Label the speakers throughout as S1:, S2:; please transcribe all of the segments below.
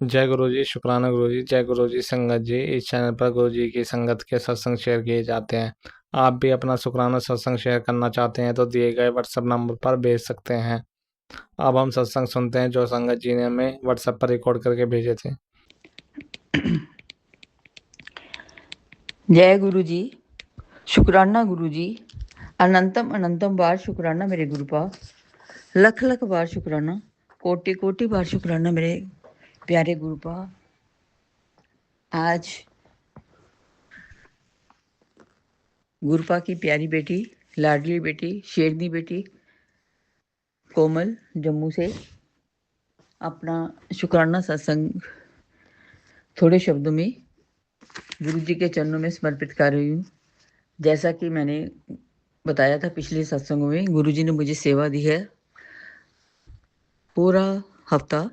S1: जय गुरु जी, शुक्राना गुरु जी, जय गुरु जी संगत जी। इस चैनल पर गुरु जी की संगत के सत्संग शेयर किए जाते हैं। आप भी अपना शुक्राना सत्संग शेयर करना चाहते हैं तो दिए गए व्हाट्सएप नंबर पर भेज सकते हैं। अब हम सत्संग सुनते हैं जो संगत जी ने हमें व्हाट्सएप पर रिकॉर्ड करके भेजे थे।
S2: जय गुरु जी, शुक्राना गुरु जी। अनंतम अनंतम बार शुक्राना मेरे गुरु पा, लख लख बार शुक्राना, कोटि कोटि बार शुक्राना मेरे प्यारे गुरु पा। आज गुरुपा की प्यारी बेटी, लाडली बेटी, शेरनी बेटी कोमल जम्मू से अपना शुक्राना सत्संग थोड़े शब्दों में गुरु जी के चरणों में समर्पित कर रही हूँ। जैसा कि मैंने बताया था पिछले सत्संगों में, गुरु जी ने मुझे सेवा दी है पूरा हफ्ता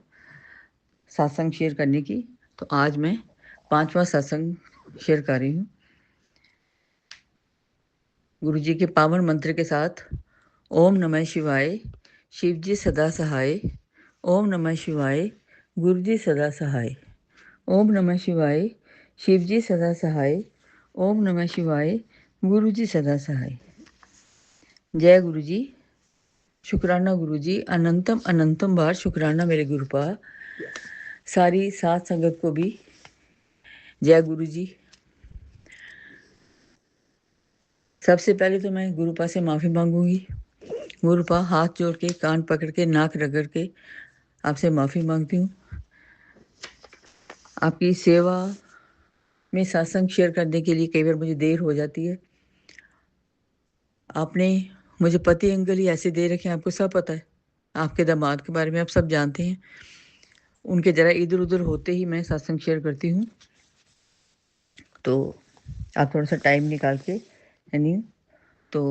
S2: सत्संग शेयर करने की। तो आज मैं 5वां सत्संग शेयर कर रही हूँ गुरु जी के पावन मंत्र के साथ। ओम नमः शिवाय, शिव जी सदा सहाय। ओम नमः शिवाय, गुरु जी सदा सहाय। ओम नमः शिवाय, शिव जी सदा सहाय। ओम नमः शिवाय, गुरु जी सदा सहाय। जय गुरु जी, शुक्राना गुरु जी। अनंतम अनंतम बार शुक्राना मेरे गुरु पा। सारी साथ संगत को भी जय गुरु जी। सबसे पहले तो मैं गुरुपा से माफ़ी मांगूंगी। गुरुपा, हाथ जोड़ के, कान पकड़ के, नाक रगड़ के आपसे माफ़ी मांगती हूँ। आपकी सेवा में सत्संग शेयर करने के लिए कई बार मुझे देर हो जाती है। आपने मुझे पति अंकल ही ऐसे दे रखे हैं, आपको सब पता है। आपके दामाद के बारे में आप सब जानते हैं। उनके ज़रा इधर उधर होते ही मैं सत्संग शेयर करती हूँ। तो आप थोड़ा सा टाइम निकाल के, यानी तो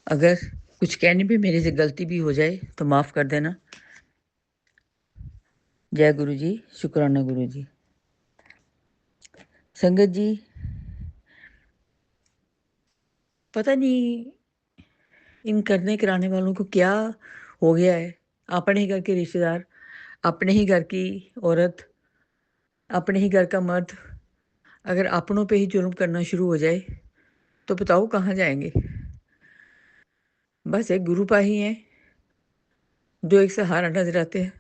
S2: अगर कुछ कहने में मेरे से गलती भी हो जाए तो माफ़ कर देना। जय गुरु जी, शुक्राना गुरु जी। संगत जी, पता नहीं इन करने कराने वालों को क्या हो गया है। अपने ही घर के रिश्तेदार, अपने ही घर की औरत, अपने ही घर का मर्द अगर अपनों पे ही जुल्म करना शुरू हो जाए तो बताओ कहाँ जाएंगे। बस एक गुरुपा ही हैं जो एक सहारा नजर आते हैं,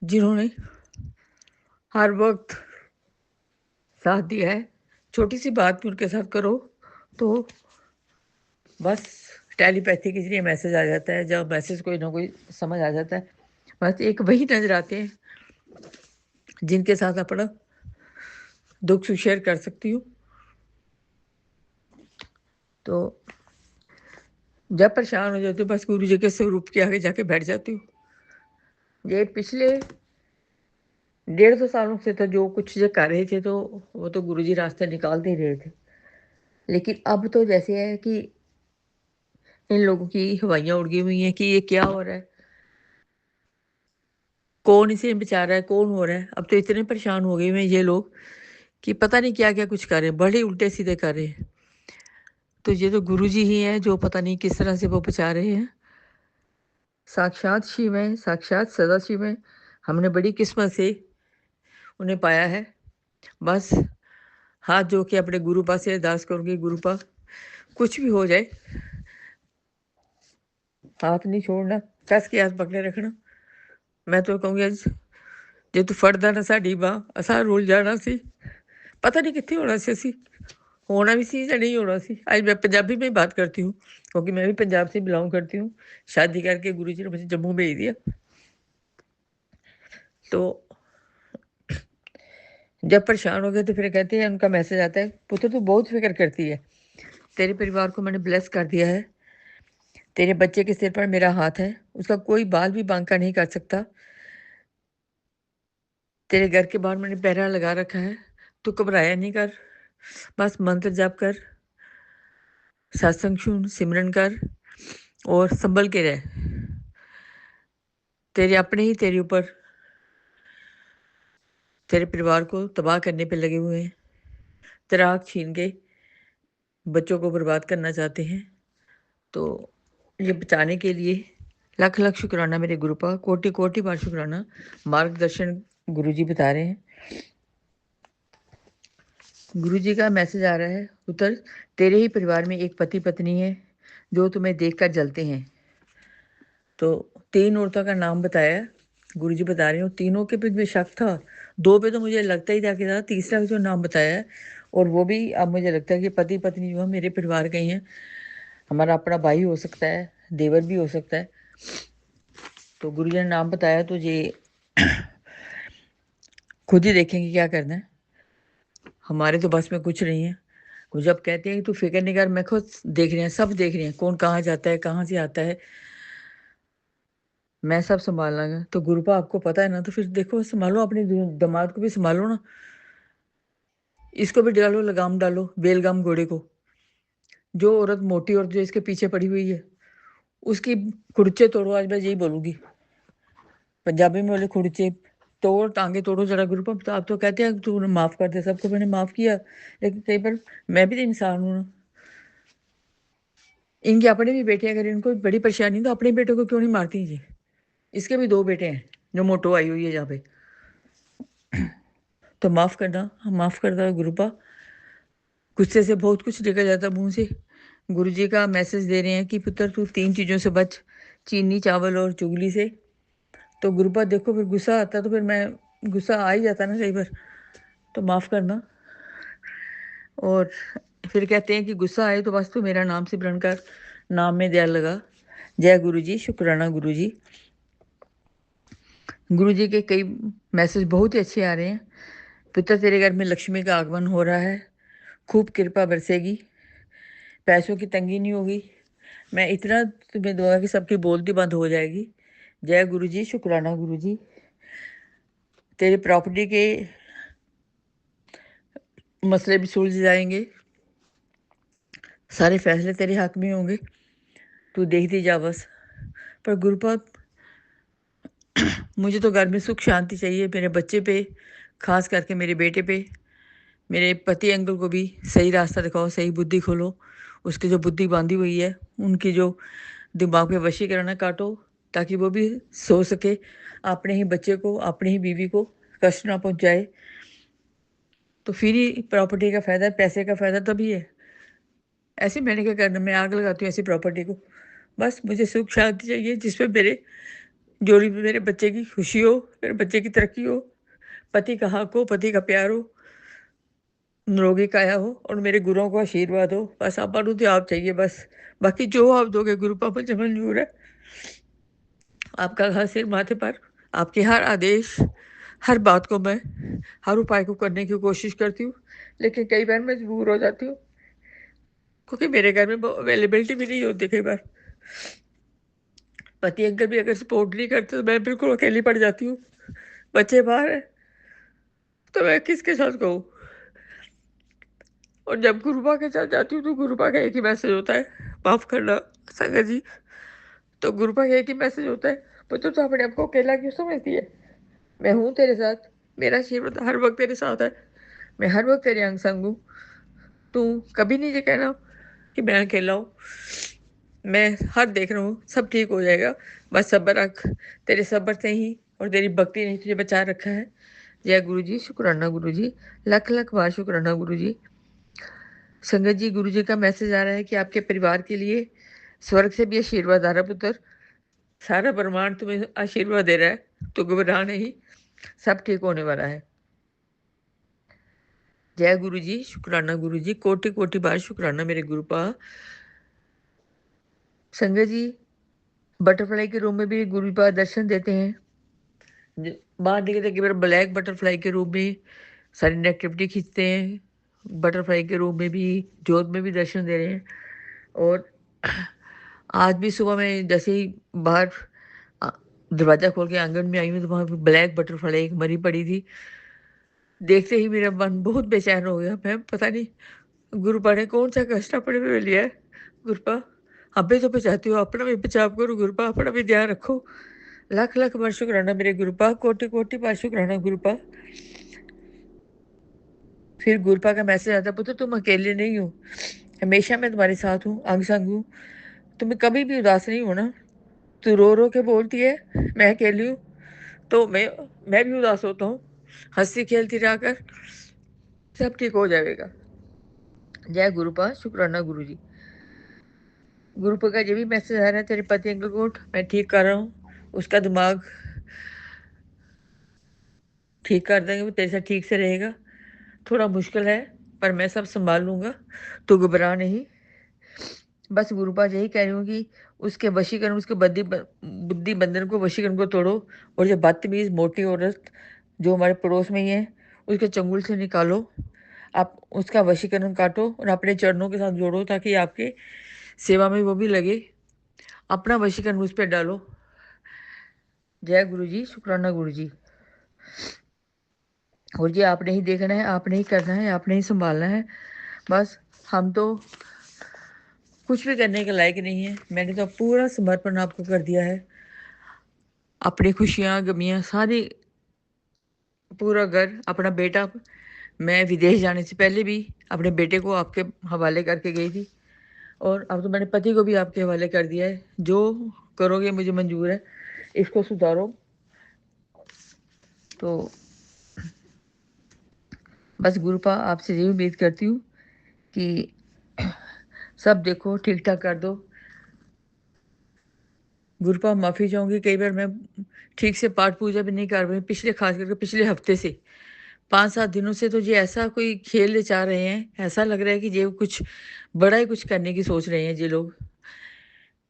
S2: जिन्होंने हर वक्त साथ दिया है। छोटी सी बात भी उनके साथ करो तो बस टेलीपैथी के जरिए मैसेज आ जाता है। जब मैसेज कोई ना कोई समझ आ जाता है, बस एक वही नजर आते हैं जिनके साथ अपना दुख सुख शेयर कर सकती हूँ। तो जब परेशान हो जाती हूँ बस गुरु जी के स्वरूप के आगे जाके बैठ जाती हूँ। ये पिछले 1.5-2 सालों से तो जो कुछ जो कर रहे थे तो वो तो गुरु जी रास्ते निकालते ही रहे थे। लेकिन अब तो जैसे है कि इन लोगों की हवाइयाँ उड़ गई हुई हैं कि ये क्या हो रहा है, कौन इसे बचा रहा है, कौन हो रहा है। अब तो इतने परेशान हो गए हुए हैं ये लोग कि पता नहीं क्या क्या कुछ कर रहे हैं, बड़े उल्टे सीधे कर रहे हैं। तो ये तो गुरु जी ही हैं जो पता नहीं किस तरह से वो बचा रहे हैं। साक्षात शिव हैं, साक्षात सदा शिव हैं। हमने बड़ी किस्मत से उन्हें पाया है। बस हाथ जो के अपने गुरुपा से अरदास करूँगी, गुरुपा कुछ भी हो जाए हाथ नहीं छोड़ना, कस के हाथ पकड़े रखना। मैं तो कहूँगी अज जे तू फड़दा ना साडी बांह असां रुल जाना सी। पता नहीं कितने होना सी, असी होना भी सी या नहीं होना सी। आज मैं पंजाबी में बात करती हूँ क्योंकि मैं भी पंजाब से बिलोंग करती हूँ। शादी करके गुरु जी ने मुझे जम्मू भेज दिया। तो जब परेशान हो गए तो फिर कहते हैं, उनका मैसेज आता है, पुत्र तू बहुत फिक्र करती है, तेरे परिवार को मैंने ब्लेस कर दिया है, तेरे बच्चे के सिर पर मेरा हाथ है, उसका कोई बाल भी बांका नहीं कर सकता, तेरे घर के बाहर मैंने पहरा लगा रखा है, तू घबराया नहीं कर, बस मंत्र जाप कर, सत्संग सुन, सिमरन कर और संभल के रह। तेरे अपने ही तेरे ऊपर तेरे परिवार को तबाह करने पे लगे हुए हैं, तेरा हक छीन के बच्चों को बर्बाद करना चाहते हैं। तो ये बचाने के लिए लाख लाख शुक्राना मेरे गुरुपा, कोटि कोटि बार शुक्राना। मार्गदर्शन गुरुजी बता रहे हैं। गुरुजी का मैसेज आ रहा है, पुत्र तेरे ही परिवार में एक पति पत्नी है जो तुम्हें देखकर जलते हैं। तो 3 औरतों का नाम बताया, गुरुजी बता रहे हो। तीनों के पे भी शक था, 2 पे तो मुझे लगता ही था कि था, तीसरा जो नाम बताया है और वो भी अब मुझे लगता है कि पति पत्नी जो है मेरे परिवार के ही हैं। हमारा अपना भाई हो सकता है, देवर भी हो सकता है। तो गुरुजी ने नाम बताया तो ये खुद ही देखेंगे क्या करना है, हमारे तो बस में कुछ नहीं है। वो जब कहते हैं कि तू फिक्र नहीं कर, मैं खुद देख रही हैं, सब देख रही हैं, कौन कहाँ जाता है, कहाँ से आता है, मैं सब संभाल लांगा। तो गुरुपा आपको पता है ना, तो फिर देखो संभालो, अपने दामाद को भी संभालो ना, इसको भी डालो, लगाम डालो, बेलगाम घोड़े को। जो औरत मोटी और जो इसके पीछे पड़ी हुई है उसकी खुर्चे तोड़ो, आज मैं यही बोलूंगी, पंजाबी में बोले खुर्चे तोड़, टांगे तोड़ो जरा। ग्रुप तो आप तो कहते हैं तू माफ कर दे, सबको मैंने माफ किया, लेकिन कई बार मैं भी तो इंसान हूँ ना। इनके अपने भी बेटे, अगर इनको बड़ी परेशानी तो अपने बेटे को क्यों नहीं मारती जी। इसके भी 2 बेटे हैं जो मोटो आई हुई है यहाँ पे। तो माफ करना, माफ करता गुरुपा, गुस्से से बहुत कुछ निकल जाता मुंह से। गुरुजी का मैसेज दे रहे हैं कि पुत्र तू 3 चीज़ों से बच, चीनी, चावल और चुगली से। तो गुरुपा देखो, फिर गुस्सा आता तो फिर मैं, गुस्सा आ ही जाता ना कई बार, तो माफ़ करना। और फिर कहते हैं कि गुस्सा आए तो बस तू मेरा नाम सिमरन कर, नाम में ध्यान लगा। जय गुरु जी, शुक्राना गुरु जी। गुरु जी के कई मैसेज बहुत ही अच्छे आ रहे हैं। पुत्र तेरे घर में लक्ष्मी का आगमन हो रहा है, खूब कृपा बरसेगी, पैसों की तंगी नहीं होगी। मैं इतना तुम्हें दूंगा कि सबकी बोलती बंद हो जाएगी। जय गुरु जी, शुक्राना गुरु जी। तेरी प्रॉपर्टी के मसले भी सुलझ जाएंगे, सारे फैसले तेरे हक में होंगे, तू देखती जा बस। पर गुरुपाद, मुझे तो घर में सुख शांति चाहिए, मेरे बच्चे पे, खास करके मेरे बेटे पे, मेरे पति अंकल को भी सही रास्ता दिखाओ, सही बुद्धि खोलो। उसकी जो बुद्धि बांधी हुई है, उनकी जो दिमाग पे वशीकरण है, काटो, ताकि वो भी सो सके, अपने ही बच्चे को, अपनी ही बीवी को कष्ट ना पहुंचाए। तो फिर ही प्रॉपर्टी का फ़ायदा, पैसे का फ़ायदा तभी है। ऐसे मैंने क्या करना, मैं आग लगाती हूँ ऐसी प्रॉपर्टी को। बस मुझे सुख शांति चाहिए, जिसमें मेरे जोड़ी में मेरे बच्चे की खुशी हो, मेरे बच्चे की तरक्की हो, पति का हक हो, पति का प्यार हो, निरोगी काया हो और मेरे गुरुओं का आशीर्वाद हो। बस आप मानो तो आप चाहिए बस, बाकी जो आप दोगे गुरु पापा मुझे मंजूर है। आपका हर सिर माथे पर, आपके हर आदेश, हर बात को मैं, हर उपाय को करने की कोशिश करती हूँ, लेकिन कई बार मजबूर हो जाती हूँ, क्योंकि मेरे घर में अवेलेबिलिटी भी नहीं होती कई बार। पति अंकल भी अगर सपोर्ट नहीं करते तो मैं बिल्कुल अकेली पड़ जाती हूँ। बच्चे बाहर है तो मैं किसके साथ कहूँ। और जब गुरुबा के साथ जाती हूँ तो गुरुबा का एक ही मैसेज होता है, माफ करना संगत जी। तो गुरुबा का एक ही मैसेज होता है, पुत्र तो अपने आप को अकेला क्यों समझती है, मैं हूँ तेरे साथ, मेरा आशीर्वाद हर वक्त तेरे साथ है, मैं हर वक्त तेरे अंग संग हूँ। तू कभी नहीं ये कहना कि मैं अकेला हूँ, मैं हर देख रहा हूँ, सब ठीक हो जाएगा, बस सब्र रख। तेरे सब्र से ही और तेरी भक्ति ने तुझे बचा रखा है। जय गुरु जी, शुक्राना गुरु जी, लख लख बार शुक्राना गुरु जी। संगत जी, गुरु जी का मैसेज आ रहा है कि आपके परिवार के लिए स्वर्ग से भी आशीर्वाद आ रहा है पुत्र। सारा ब्रह्मांड तुम्हें आशीर्वाद दे रहा है, तो घबरा नहीं, सब ठीक होने वाला है। जय गुरु जी, शुक्राना गुरु जी, कोटि कोटि बार शुक्राना मेरे गुरुपा। संगत जी, बटरफ्लाई के रूम में भी गुरुपा दर्शन देते हैं। बाहर निकलते कि ब्लैक बटरफ्लाई के रूप में सारी नेगेटिविटी खींचते हैं, बटरफ्लाई के रूप में भी, जोत में भी दर्शन दे रहे हैं। और आज भी सुबह मैं जैसे ही बाहर अ, दरवाज़ा खोल के आंगन में आई हूँ तो वहाँ पे ब्लैक बटरफ्लाई एक मरी पड़ी थी। देखते ही मेरा मन बहुत बेचैन हो गया। मैं पता नहीं गुरुपा ने कौन सा कष्ट अपने पे लिया है। गुरुपा अबे तो बचाती हो, अपना भी बचाव करो गुरुपा, अपना भी ध्यान रखो। लाख लाख बार शुक्राना मेरे गुरुपा, कोटि कोटि बार शुक्राना गुरुपा। फिर गुरुपा का मैसेज आता, पुत्र तुम अकेले नहीं हो, हमेशा मैं तुम्हारे साथ हूँ, अंग संग हूँ, तुम्हें कभी भी उदास नहीं होना। तू रो रो के बोलती है, मैं अकेली हूँ, तो मैं भी उदास होता हूँ। हंसी खेलती रहकर सब ठीक हो जाएगा। जय गुरुपा, शुक्राना गुरु जी। गुरुपा का ये भी मैसेज आ रहा है तेरे पति अंकल को, मैं ठीक कर रहा हूँ, उसका दिमाग ठीक कर देंगे, वो तेरे साथ ठीक से रहेगा। थोड़ा मुश्किल है पर मैं सब संभाल लूंगा, तू घबरा नहीं। बस गुरुपा यही कह रही हूँ कि उसके वशीकरण, उसके बुद्धि बंधन को, वशीकरण को तोड़ो। और जो बदतमीज मोटी औरत जो हमारे पड़ोस में ही है, उसके चंगुल से निकालो। आप उसका वशीकरण काटो और अपने चरणों के साथ जोड़ो, ताकि आपकी सेवा में वो भी लगे। अपना वशीकरण उस पर डालो। जय गुरु जी, शुक्राना गुरु जी। और ये आपने ही देखना है, आपने ही करना है, आपने ही संभालना है। बस हम तो कुछ भी करने के लायक नहीं है। मैंने तो पूरा समर्पण आपको कर दिया है, अपनी खुशियाँ गमियाँ सारी, पूरा घर, अपना बेटा। मैं विदेश जाने से पहले भी अपने बेटे को आपके हवाले करके गई थी, और अब तो मैंने पति को भी आपके हवाले कर दिया है। जो करोगे मुझे मंजूर है, इसको सुधारो। तो बस गुरुपा आपसे यही उम्मीद करती हूँ कि सब देखो ठीक ठाक कर दो। गुरुपा माफ़ी चाहूँगी, कई बार मैं ठीक से पाठ पूजा भी नहीं कर रही, पिछले खास करके पिछले हफ्ते से 5-7 दिनों से तो ये ऐसा कोई खेल चाह रहे हैं, ऐसा लग रहा है कि ये कुछ बड़ा ही कुछ करने की सोच रहे हैं ये लोग,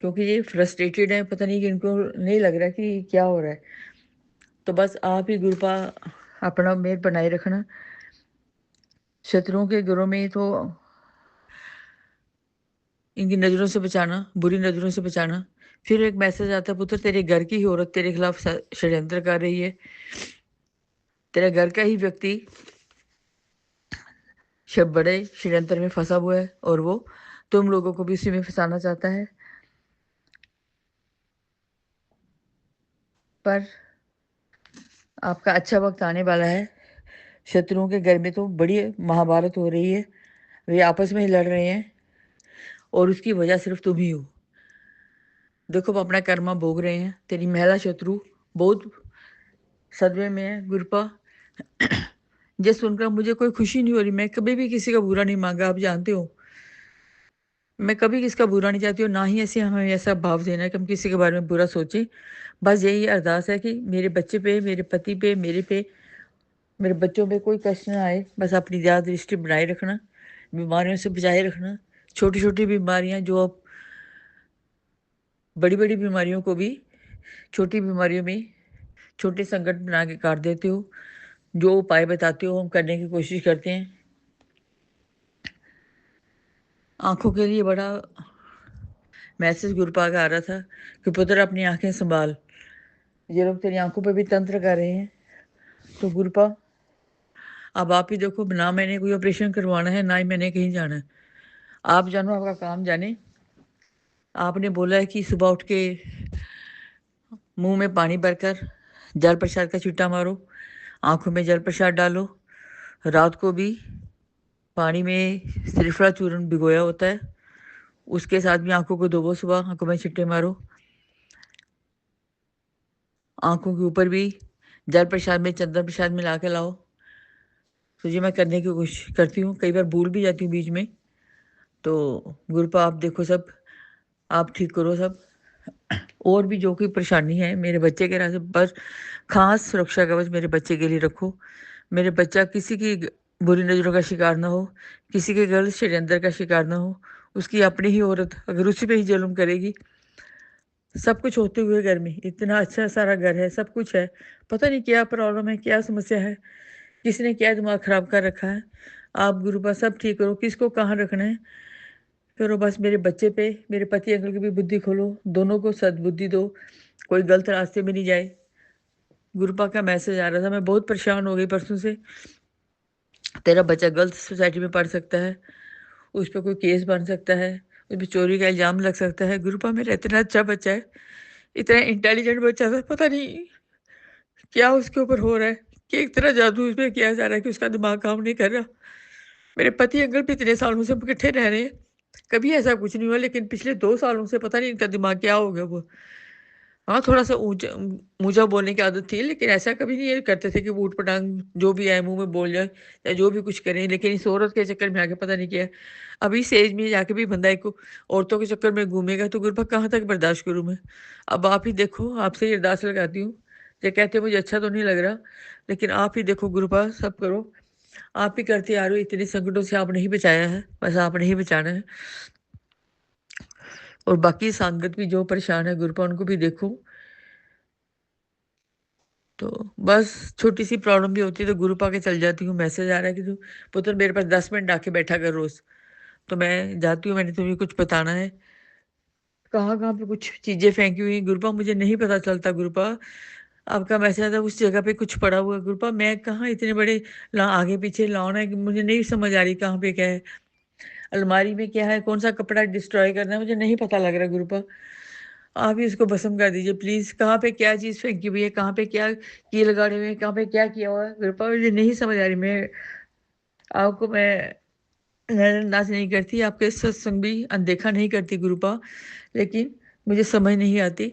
S2: क्योंकि ये फ्रस्ट्रेटेड हैं। पता नहीं कि इनको नहीं लग रहा कि क्या हो रहा है। तो बस आप ही गुरुपा अपना मेहर बनाए रखना। शत्रुओं के घरों में तो इनकी नज़रों से बचाना, बुरी नज़रों से बचाना। फिर एक मैसेज आता है, पुत्र तेरे घर की ही औरत तेरे खिलाफ षड्यंत्र कर रही है। तेरा घर का ही व्यक्ति बड़े षड्यंत्र में फंसा हुआ है, और वो तुम लोगों को भी उसी में फंसाना चाहता है। पर आपका अच्छा वक्त आने वाला है। शत्रुओं के घर में तो बड़ी महाभारत हो रही है, वे आपस में ही लड़ रहे हैं, और उसकी वजह सिर्फ तुम ही हो। देखो वो अपना कर्मा भोग रहे हैं। तेरी महिला शत्रु बहुत सदमे में है गुरुपा। ये सुनकर मुझे कोई खुशी नहीं हो रही। मैं कभी भी किसी का बुरा नहीं मांगा, आप जानते हो। मैं कभी किसका बुरा नहीं चाहती हूँ, ना ही ऐसे हमें ऐसा भाव देना है कि हम किसी के बारे में बुरा सोचें। बस यही अरदास है कि मेरे बच्चे पे, मेरे पति पे, मेरे पे, मेरे बच्चों पे कोई कष्ट ना आए। बस अपनी याद दृष्टि बनाए रखना, बीमारियों से बचाए रखना। छोटी छोटी बीमारियां जो अब बड़ी बड़ी बीमारियों को भी छोटी बीमारियों में छोटे संकट बना के काट देते हो। जो उपाय बताते हो हम करने की कोशिश करते हैं। आंखों के लिए बड़ा मैसेज गुरुपा का आ रहा था कि पुत्र अपनी आंखें संभाल, ये लोग तेरी आंखों पे भी तंत्र कर रहे हैं। तो गुरुपा अब आप ही देखो, ना मैंने कोई ऑपरेशन करवाना है, ना ही मैंने कहीं जाना है। आप जानो, आपका काम जाने। आपने बोला है कि सुबह उठ के मुंह में पानी भरकर जल प्रसाद का छींटा मारो, आंखों में जल प्रसाद डालो। रात को भी पानी में त्रिफला चूर्ण भिगोया होता है, उसके साथ भी आंखों को धोवो, सुबह आंखों में छींटे मारो। आंखों के ऊपर भी जल प्रसाद में चंदन प्रसाद मिला के लाओ। तो ये मैं करने की कोशिश करती हूँ, कई बार भूल भी जाती हूँ बीच में। तो गुरुपा आप देखो, सब आप ठीक करो सब। और भी जो कोई परेशानी है मेरे बच्चे के रास्ते, बस खास सुरक्षा कवच मेरे बच्चे के लिए रखो। मेरे बच्चा किसी की बुरी नज़रों का शिकार ना हो, किसी के गलत षड्यंत्र का शिकार ना हो। उसकी अपनी ही औरत अगर उसी पे ही जुल्म करेगी, सब कुछ होते हुए घर में इतना अच्छा सारा घर है, सब कुछ है, पता नहीं क्या प्रॉब्लम है, क्या समस्या है, किसने क्या दिमाग खराब कर रखा है। आप गुरुपा सब ठीक करो, किसको कहाँ रखना है करो। बस मेरे बच्चे पे, मेरे पति अंकल की भी बुद्धि खोलो, दोनों को सद्बुद्धि दो, कोई गलत रास्ते में नहीं जाए। गुरुपा का मैसेज आ रहा था, मैं बहुत परेशान हो गई परसों से। तेरा बच्चा गलत सोसाइटी में पढ़ सकता है, उस पर कोई केस बन सकता है, उस पर चोरी का इल्ज़ाम लग सकता है। गुरुपा मेरा इतना अच्छा बच्चा है, इतना इंटेलिजेंट बच्चा था, पता नहीं क्या उसके ऊपर हो रहा है कि एक तरह जादू उसमें किया जा रहा है कि उसका दिमाग काम नहीं कर रहा। मेरे पति अंकल भी इतने सालों से हम इकट्ठे रह रहे हैं, कभी ऐसा कुछ नहीं हुआ, लेकिन पिछले 2 सालों से पता नहीं इनका दिमाग क्या हो गया। वो हाँ, थोड़ा-सा ऊँचा ऊँचा बोलने की आदत थी, लेकिन ऐसा कभी नहीं ये करते थे कि ऊट-पटांग जो भी आए मुँह में बोल जाए या जो भी कुछ करें, लेकिन इस औरत के चक्कर में आके पता नहीं क्या, अभी इस एज में जाके भी बंदा एक औरतों के चक्कर में घूमेगा तो गुरबा कहाँ तक बर्दाश्त करूँ मैं? अब आप ही देखो, आपसे ये अरदास लगाती हूँ, ये कहते मुझे अच्छा तो नहीं लग रहा, लेकिन आप ही देखो गुरबा सब करो, आप ही करते आ रहे हो, इतने संकटों से आपने ही बचाया है, बस आपने ही बचाना है। और बाकी संगत भी जो परेशान है गुरबा उनको भी देखो। तो बस छोटी-सी प्रॉब्लम भी होती है तो गुरु पाके चल जाती हूँ, मैसेज आ रहा है कि तू पुत्र मेरे पास 10 मिनट आके बैठा कर रोज़। तो मैं जाती हूँ, मैंने तुम्हें कुछ बताना है। कहाँ-कहाँ पे कुछ चीज़ें फेंकी हुई हैं, गुरुपा मुझे नहीं पता चलता गुरुपा। आपका मैसेज आता है उस जगह पे कुछ पड़ा हुआ है गुरुपा, मैं कहाँ इतने बड़े ला आगे पीछे लाऊं है कि मुझे नहीं समझ आ रही कहाँ पे क्या है। अलमारी में क्या है, कौन-सा कपड़ा डिस्ट्रॉय करना है, मुझे नहीं पता लग रहा गुरुपा। आप ही इसको भस्म कर दीजिए प्लीज़। कहाँ पे क्या चीज़ फेंकी हुई है, कहाँ पे क्या कील लगाड़े हुए हैं, कहाँ पे क्या किया हुआ है, गुरुपा मुझे नहीं समझ आ रही। मैं आपको मैं नज़रअंदाज नहीं करती, आपके सत्संग भी अनदेखा नहीं करती गुरुपा, लेकिन मुझे समझ नहीं आती।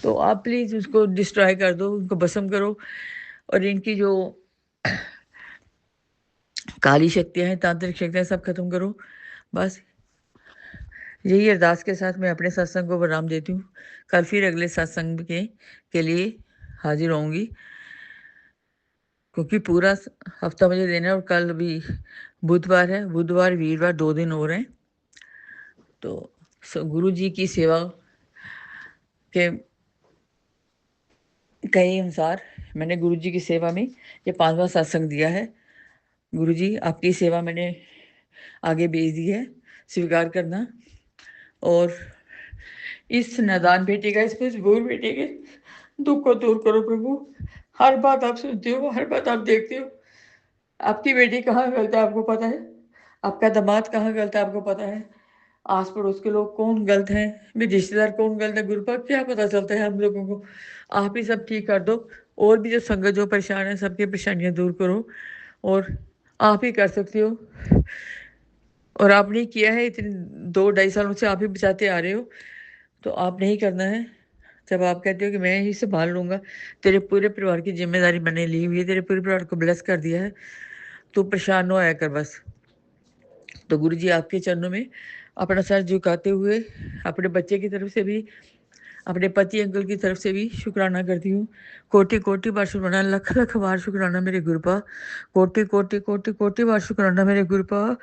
S2: तो आप प्लीज़ उसको डिस्ट्रॉय कर दो, उनको भस्म करो और इनकी जो काली शक्तियाँ हैं, तांत्रिक शक्तियाँ सब खत्म करो। बस यही अरदास के साथ मैं अपने सत्संग को विराम देती हूँ। कल फिर अगले सत्संग के लिए हाज़िर होऊँगी, क्योंकि पूरा हफ़्ता मुझे देना है और कल भी बुधवार है, बुधवार, वीरवार 2 दिन और हैं। तो गुरु जी की सेवा के कहे अनुसार मैंने गुरु जी की सेवा में ये 5वां सत्संग दिया है। गुरु जी आपकी सेवा मैंने आगे भेज दी है, स्वीकार करना। और इस नादान बेटे का, इस मजबूर बेटे के दुख को दूर करो प्रभु। हर बात आप सुनते हो, हर बात आप देखते हो। आपकी बेटी कहाँ गलत है आपको पता है, आपका दामाद कहाँ गलत है आपको पता है, आस पड़ोस के लोग कौन गलत हैं, मेरे रिश्तेदार कौन गलत है, गुरुपा क्या पता चलता है हम लोगों को। आप ही सब ठीक कर दो। और भी जो संगत जो परेशान है सबकी परेशानियां दूर करो, और आप ही कर सकते हो। और आपने किया है, इतने 2 ढाई सालों से आप ही बचाते आ रहे हो, तो आपने ही करना है। जब आप कहते हो कि मैं ही संभाल लूँगा, तेरे पूरे परिवार की ज़िम्मेदारी मैंने ली हुई है, तेरे पूरे परिवार को ब्लेस कर दिया है, तू परेशान ना होया कर बस। तो गुरु जी आपके चरणों में अपना सर झुकाते हुए अपने बच्चे की तरफ से भी, अपने पति अंकल की तरफ से भी शुक्राना करती हूँ। कोटि-कोटि बार शुक्राना, लख-लख बार शुक्राना मेरे गुरुपा। कोटि-कोटि, कोटि-कोटि बार शुक्राना मेरे गुरुपा।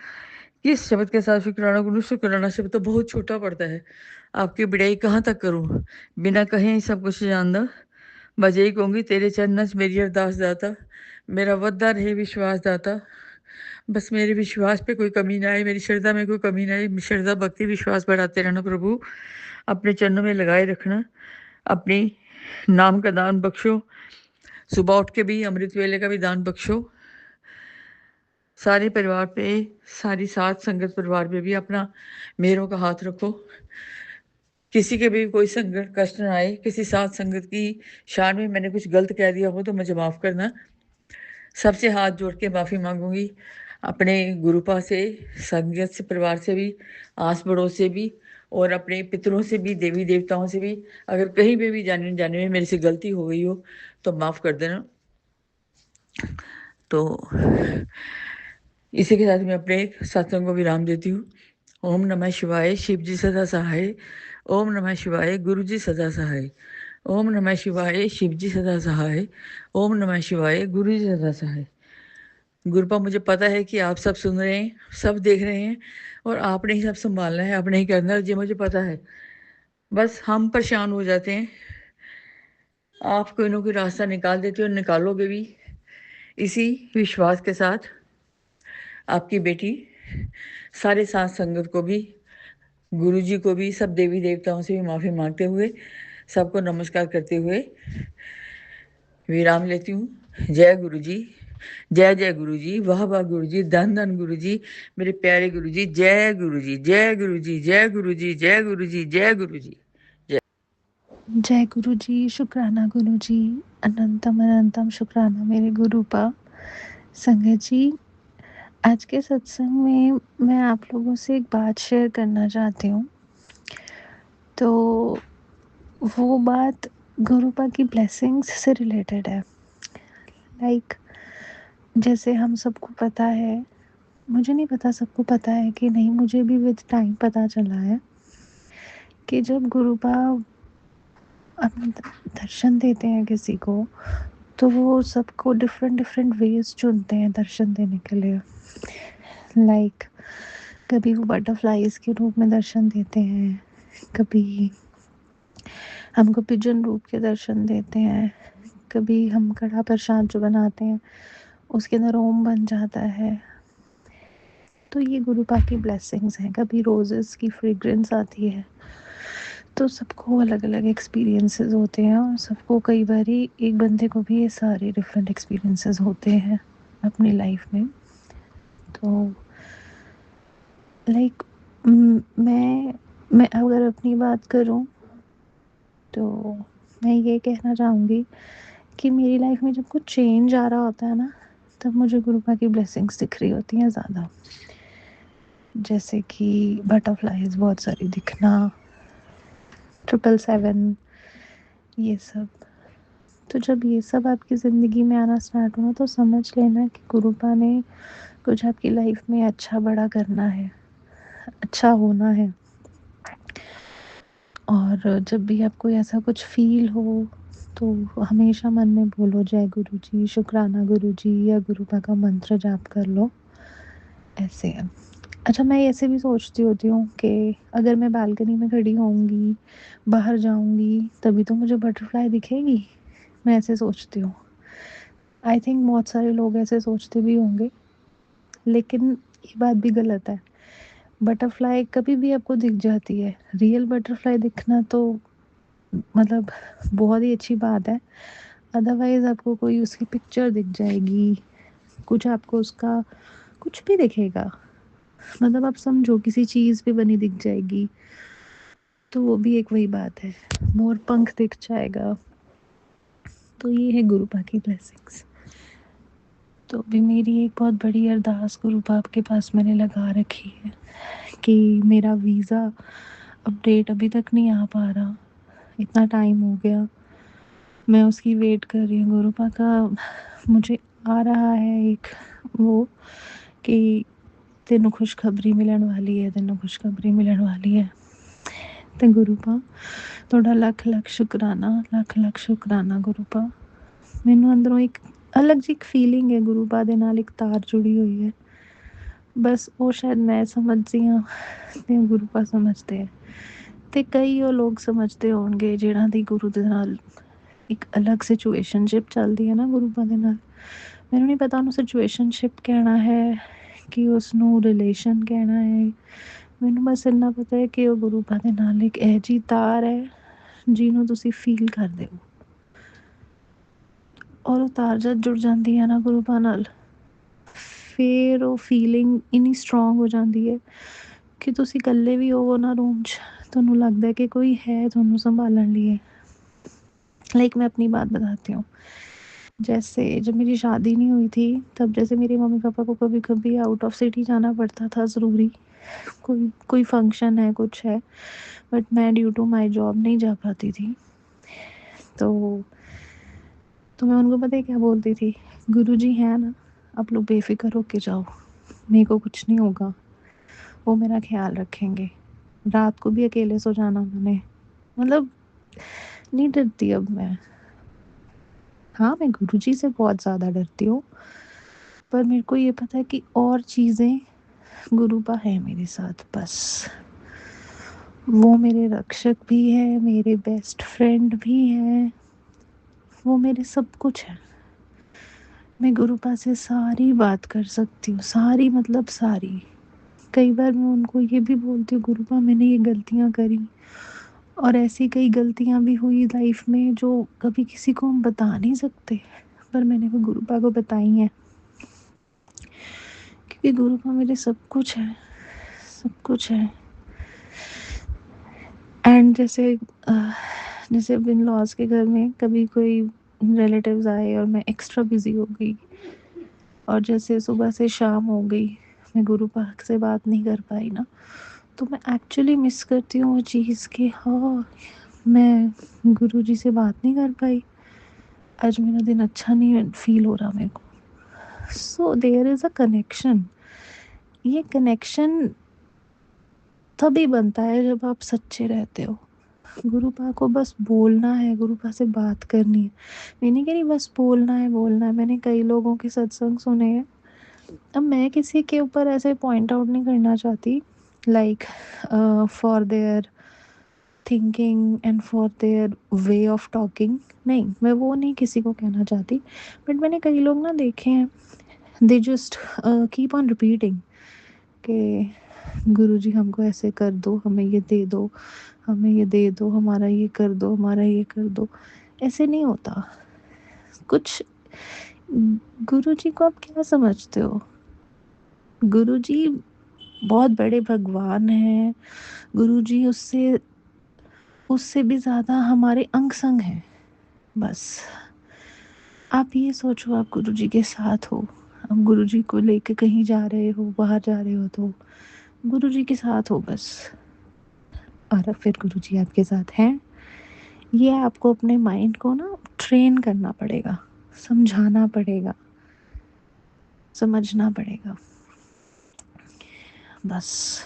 S2: किस शब्द के साथ शुक्राना करूँ? शुक्राना शब्द तो बहुत छोटा पड़ता है। आपकी बड़ाई कहाँ तक करूँ? बिना कहे ही सब कुछ जानदा। बस यही कहूँगी, तेरे चरणों च मेरी अरदास दाता, मेरा वधदा रहे विश्वास दाता। बस मेरे विश्वास पे कोई कमी ना आए, मेरी श्रद्धा में कोई कमी ना आए। श्रद्धा, भक्ति, विश्वास बढ़ाते रहना प्रभु। अपने चरणों में लगाए रखना। अपनी नाम का दान बख्शो। सुबह उठ के भी अमृत वेले का भी दान बख्शो। सारे परिवार पे, सारी साथ संगत परिवार पे भी अपना मेहरों का हाथ रखो। किसी के भी कोई संकट कष्ट ना आए। किसी साथ संगत की शान में मैंने कुछ गलत कह दिया हो तो मुझे माफ़ करना। सबसे हाथ जोड़ के माफ़ी मांगूंगी, अपने गुरुपा से, संगत से, परिवार से भी, आस पड़ोस से भी, और अपने पितरों से भी, देवी देवताओं से भी। अगर कहीं पे भी जाने जाने में मेरे से गलती हो गई हो तो माफ़ कर देना। तो इसी के साथ मैं अपने सत्संग को विराम देती हूँ। ओम नमः शिवाय, शिव जी सदा सहाय। ओम नमः शिवाय, गुरु जी सदा सहाय। ओम नमः शिवाय, शिव जी सदा सहाय। ओम नमः शिवाय, गुरु जी सदा सहाय। गुरुपा मुझे पता है कि आप सब सुन रहे हैं, सब देख रहे हैं, और आपने ही सब संभालना है, आपने ही करना है, ये मुझे पता है। बस हम परेशान हो जाते हैं, आप कोई ना कोई रास्ता निकाल देते हो, निकालोगे भी। इसी विश्वास के साथ आपकी बेटी सारे साथ संगत को भी, गुरु जी को भी, सब देवी देवताओं से भी माफ़ी मांगते हुए, सबको नमस्कार करते हुए विराम लेती हूँ। जय गुरु जी, जय जय गुरु जी, वाह वाह गुरु जी, धन धन गुरु जी, मेरे प्यारे गुरु जी। जय गुरु जी, जय गुरु जी, जय गुरु जी, जय गुरु जी, जय गुरु जी। जय
S3: जय गुरु जी, शुक्राना गुरु जी, अनंतम अनंतम शुक्राना मेरे गुरुपा। संगत जी, आज के सत्संग में मैं आप लोगों से एक बात शेयर करना चाहती हूँ। तो वो बात गुरुपा की ब्लेसिंग्स से रिलेटेड है। लाइक जैसे हम सबको पता है, मुझे नहीं पता सबको पता है कि नहीं, मुझे भी विद टाइम पता चला है कि जब गुरुपा अपने दर्शन देते हैं किसी को, तो वो सबको डिफरेंट डिफरेंट वेज चुनते हैं दर्शन देने के लिए। लाइक कभी वो बटरफ्लाइज के रूप में दर्शन देते हैं, कभी हमको पिजन रूप के दर्शन देते हैं, कभी हम कड़ा प्रसाद जो बनाते हैं उसके अंदर ओम बन जाता है। तो ये गुरुपा की ब्लेसिंग्स हैं। कभी रोजेस की फ्रेग्रेंस आती है। तो सबको अलग अलग एक्सपीरियंसेस होते हैं, और सबको कई बार एक बंदे को भी ये सारे डिफरेंट एक्सपीरियंसेस होते हैं अपनी लाइफ में। तो लाइक मैं अगर अपनी बात करूं तो मैं ये कहना चाहूँगी कि मेरी लाइफ में जब कुछ चेंज आ रहा होता है ना, तब मुझे गुरुपा की ब्लेसिंग्स दिख रही होती हैं ज़्यादा। जैसे कि बटरफ्लाइज बहुत सारी दिखना, 777, ये सब। तो जब ये सब आपकी ज़िंदगी में आना स्टार्ट हुआ, तो समझ लेना कि गुरुपा ने कुछ आपकी लाइफ में अच्छा बड़ा करना है, अच्छा होना है। और जब भी आपको ऐसा कुछ फील हो तो हमेशा मन में बोलो जय गुरु जी, शुक्राना गुरु जी, या गुरुपा का मंत्र जाप कर लो। ऐसे है। अच्छा, मैं ऐसे भी सोचती होती हूँ कि अगर मैं बालकनी में खड़ी होंगी, बाहर जाऊंगी, तभी तो मुझे बटरफ्लाई दिखेगी। मैं ऐसे सोचती हूँ। आई थिंक बहुत सारे लोग ऐसे सोचते भी होंगे, लेकिन ये बात भी गलत है। बटरफ्लाई कभी भी आपको दिख जाती है। रियल बटरफ्लाई दिखना तो मतलब बहुत ही अच्छी बात है। अदरवाइज आपको कोई उसकी पिक्चर दिख जाएगी, कुछ आपको उसका कुछ भी दिखेगा, मतलब आप समझो किसी चीज़ पे बनी दिख जाएगी, तो वो भी एक वही बात है। मोर पंख दिख जाएगा। तो ये है गुरुपा की ब्लेसिंग्स। तो अभी मेरी एक बहुत बड़ी अरदास गुरुपा के पास मैंने लगा रखी है कि मेरा वीज़ा अपडेट अभी तक नहीं आ पा रहा, इतना टाइम हो गया, मैं उसकी वेट कर रही हूँ। गुरुपा का मुझे आ रहा है एक वो कि तेनों खुशखबरी मिलन वाली है, तेनों खुशखबरी मिलन वाली है। तो गुरुपा ਤੁਹਾਡਾ ਲੱਖ ਲੱਖ ਸ਼ੁਕਰਾਨਾ, ਲੱਖ ਲੱਖ ਸ਼ੁਕਰਾਨਾ ਗੁਰੂਪਾ। ਮੈਨੂੰ ਅੰਦਰੋਂ ਇੱਕ ਅਲੱਗ ਜਿਹੀ ਫੀਲਿੰਗ ਹੈ ਗੁਰੂਪਾ ਦੇ ਨਾਲ ਇੱਕ ਤਾਰ ਜੁੜੀ ਹੋਈ ਹੈ। ਬਸ ਉਹ ਸ਼ਾਇਦ ਮੈਂ ਸਮਝਦੀ ਹਾਂ ਤੇ ਗੁਰੂਪਾ ਸਮਝਦੇ ਹੈ, ਤੇ ਕਈ ਉਹ ਲੋਕ ਸਮਝਦੇ ਹੋਣਗੇ ਜਿਹਨਾਂ ਦੀ ਗੁਰੂ ਦੇ ਨਾਲ ਇੱਕ ਅਲੱਗ ਸਿਚੁਏਸ਼ਨਸ਼ਿਪ ਚੱਲਦੀ ਹੈ ਨਾ ਗੁਰੂਪਾ ਦੇ ਨਾਲ। ਮੈਨੂੰ ਨਹੀਂ ਪਤਾ ਉਹਨੂੰ ਸਿਚੁਏਸ਼ਨਸ਼ਿਪ ਕਹਿਣਾ ਹੈ ਕਿ ਉਸਨੂੰ ਰਿਲੇਸ਼ਨ ਕਹਿਣਾ ਹੈ। ਮੈਨੂੰ ਬਸ ਇੰਨਾ ਪਤਾ ਹੈ ਕਿ ਉਹ ਗੁਰੂਪਾ ਦੇ ਨਾਲ ਇੱਕ ਇਹੋ ਜਿਹੀ ਤਾਰ ਹੈ ਜਿਹਨੂੰ ਤੁਸੀਂ ਫੀਲ ਕਰਦੇ ਹੋ। ਔਰ ਉਹ ਤਾਰ ਜਦ ਜੁੜ ਜਾਂਦੀ ਹੈ ਨਾ ਗੁਰੂਪਾ ਨਾਲ, ਫਿਰ ਉਹ ਫੀਲਿੰਗ ਇੰਨੀ ਸਟਰੋਂਗ ਹੋ ਜਾਂਦੀ ਹੈ कि तुसी इकल्ले भी होवो ना रूम च, तुहानू लगता है कि कोई है तुहानू संभालने लिए। लाइक मैं अपनी बात बताती हूँ। जैसे जब मेरी शादी नहीं हुई थी, तब जैसे मेरे मम्मी पापा को कभी कभी आउट ऑफ सिटी जाना पड़ता था ज़रूरी, कोई कोई फंक्शन है, कुछ है, बट मैं ड्यू टू माई जॉब नहीं जा पाती थी। तो मैं उनको पता है क्या बोलती थी, गुरुजी है ना, आप लोग बेफिक्र होके जाओ, मेरे को कुछ नहीं होगा, वो मेरा ख्याल रखेंगे। रात को भी अकेले सो जाना उन्होंने। मतलब नहीं डरती अब मैं। हाँ, मैं गुरुजी से बहुत ज़्यादा डरती हूँ, पर मेरे को ये पता है कि और चीज़ें गुरुपा है मेरे साथ। बस वो मेरे रक्षक भी है, मेरे बेस्ट फ्रेंड भी हैं, वो मेरे सब कुछ है। मैं गुरुपा से सारी बात कर सकती हूँ, सारी मतलब सारी। कई बार मैं उनको ये भी बोलती हूँ, गुरुपा मैंने ये गलतियाँ करी, और ऐसी कई गलतियाँ भी हुई लाइफ में जो कभी किसी को हम बता नहीं सकते, पर मैंने वो गुरुपा को बताई हैं, क्योंकि गुरुपा मेरे सब कुछ है, सब कुछ है। एंड जैसे इन लॉज के घर में कभी कोई रिलेटिव्स आए और मैं एक्स्ट्रा बिजी हो गई, और जैसे सुबह से शाम हो गई मैं गुरुपा से बात नहीं कर पाई ना, तो मैं एक्चुअली मिस करती हूँ वो चीज़ कि हाँ, मैं गुरुजी से बात नहीं कर पाई, आज मेरा दिन अच्छा नहीं फील हो रहा मेरे को। So there is a connection. ये कनेक्शन तभी बनता है जब आप सच्चे रहते हो। गुरुपा को बस बोलना है, गुरुपा से बात करनी है। मैं नहीं कह रही बस बोलना है। मैंने कई लोगों के सत्संग सुने हैं। अब मैं किसी के ऊपर ऐसे पॉइंट आउट नहीं करना चाहती, like for their thinking and for their way of talking. नहीं, मैं वो नहीं किसी को कहना चाहती। बट मैंने कई लोग ना देखे हैं, they just keep on repeating कि गुरुजी हमको ऐसे कर दो, हमें ये दे दो, हमें ये दे दो, हमारा ये कर दो, हमारा ये कर दो। ऐसे नहीं होता कुछ। गुरुजी को आप क्या समझते हो? गुरुजी बहुत बड़े भगवान हैं। गुरुजी उससे उससे भी ज़्यादा हमारे अंग संग हैं। बस आप ये सोचो, आप गुरुजी के साथ हो, आप गुरुजी को लेके कहीं जा रहे हो, बाहर जा रहे हो, तो गुरुजी के साथ हो बस। और फिर गुरुजी आपके साथ हैं। ये आपको अपने माइंड को ना ट्रेन करना पड़ेगा, समझाना पड़ेगा, समझना पड़ेगा। बस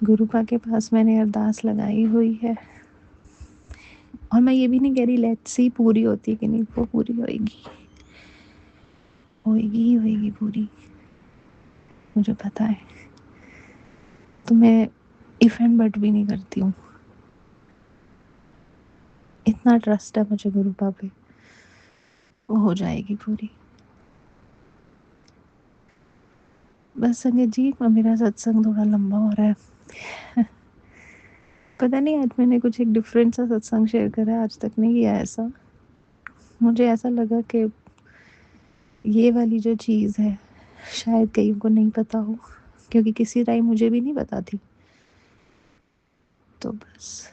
S3: गुरुपा के पास मैंने अरदास लगाई हुई है, और मैं ये भी नहीं कह रही लेट्स सी पूरी होती कि नहीं, वो पूरी होएगी, होएगी ही होएगी पूरी, मुझे पता है। तो मैं इफ एंड बट भी नहीं करती हूँ। इतना ट्रस्ट है मुझे गुरुपा पे, वो हो जाएगी पूरी। बस संगत जी, मेरा सत्संग थोड़ा लंबा हो रहा है। पता नहीं, आज मैंने कुछ एक डिफरेंट सा सत्संग शेयर करा, आज तक नहीं किया ऐसा। मुझे ऐसा लगा कि ये वाली जो चीज़ है शायद कईयों को नहीं पता हो, क्योंकि किसी टाइम मुझे भी नहीं पता थी। तो बस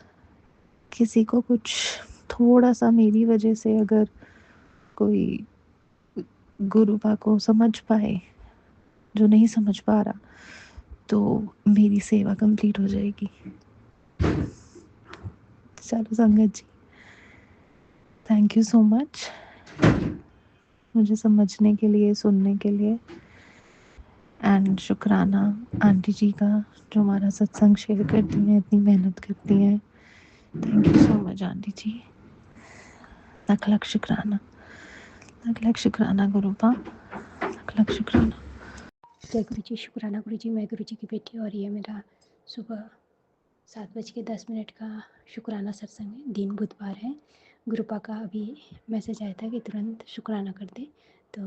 S3: किसी को कुछ थोड़ा सा मेरी वजह से अगर कोई गुरुपा को समझ पाए, जो नहीं समझ पा रहा, तो मेरी सेवा कंप्लीट हो जाएगी। चलो संगत जी, थैंक यू सो मच मुझे समझने के लिए, सुनने के लिए। एंड शुक्राना आंटी जी का, जो हमारा सत्संग शेयर करती हैं, इतनी मेहनत करती हैं। Thank you so much aunty ji. लख लख शुक्राना, लख लख शुक्राना गुरुपा, लख लख शुक्राना।
S4: जय गुरु जी। शुक्राना गुरु जी। मैं गुरु जी की बेटी, और ये मेरा सुबह 7:10 का शुक्राना सत्संग है। दिन बुधवार है। गुरुपा का अभी मैसेज आया था कि तुरंत शुक्राना कर दे, तो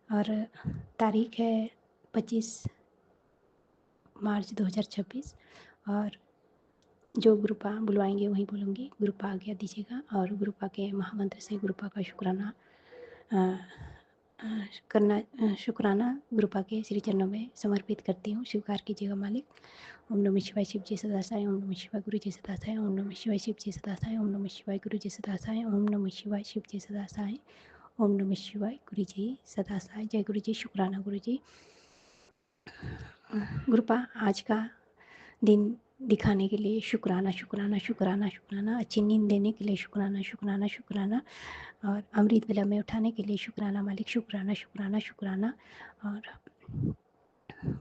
S4: और तारीख है 25 मार्च 2026, और जो गुरुपा बुलवाएंगे वहीं बोलूँगी। गुरुपा आज्ञा दीजिएगा, और गुरुपा के महामंत्र से गुरुपा का शुक्राना शुक्राना गुरुपा के श्री चरणों में समर्पित करती हूँ। स्वीकार कीजिएगा मालिक। ओम नमः शिवाय शिव जी सदा साई। ओम नमः शिवाय गुरु जी सदा साई। ओम नमः शिवाय शिव जी सदा साई। ओम नमः शिवाय गुरु जी सदा साई। ओम नमः शिवाय शिव जी सदा साई। ओम नमः शिवाय गुरु जी सदा साई। जय गुरु जी। शुक्राना गुरु जी। गुरुपा आज का दिन दिखाने के लिए शुक्राना, शुक्राना, शुक्राना, शुक्राना। अच्छी नींद देने के लिए शुक्राना, शुक्राना, शुक्राना। और अमृत वेला में उठाने के लिए शुक्राना मालिक। शुक्राना, शुक्राना, शुक्राना। और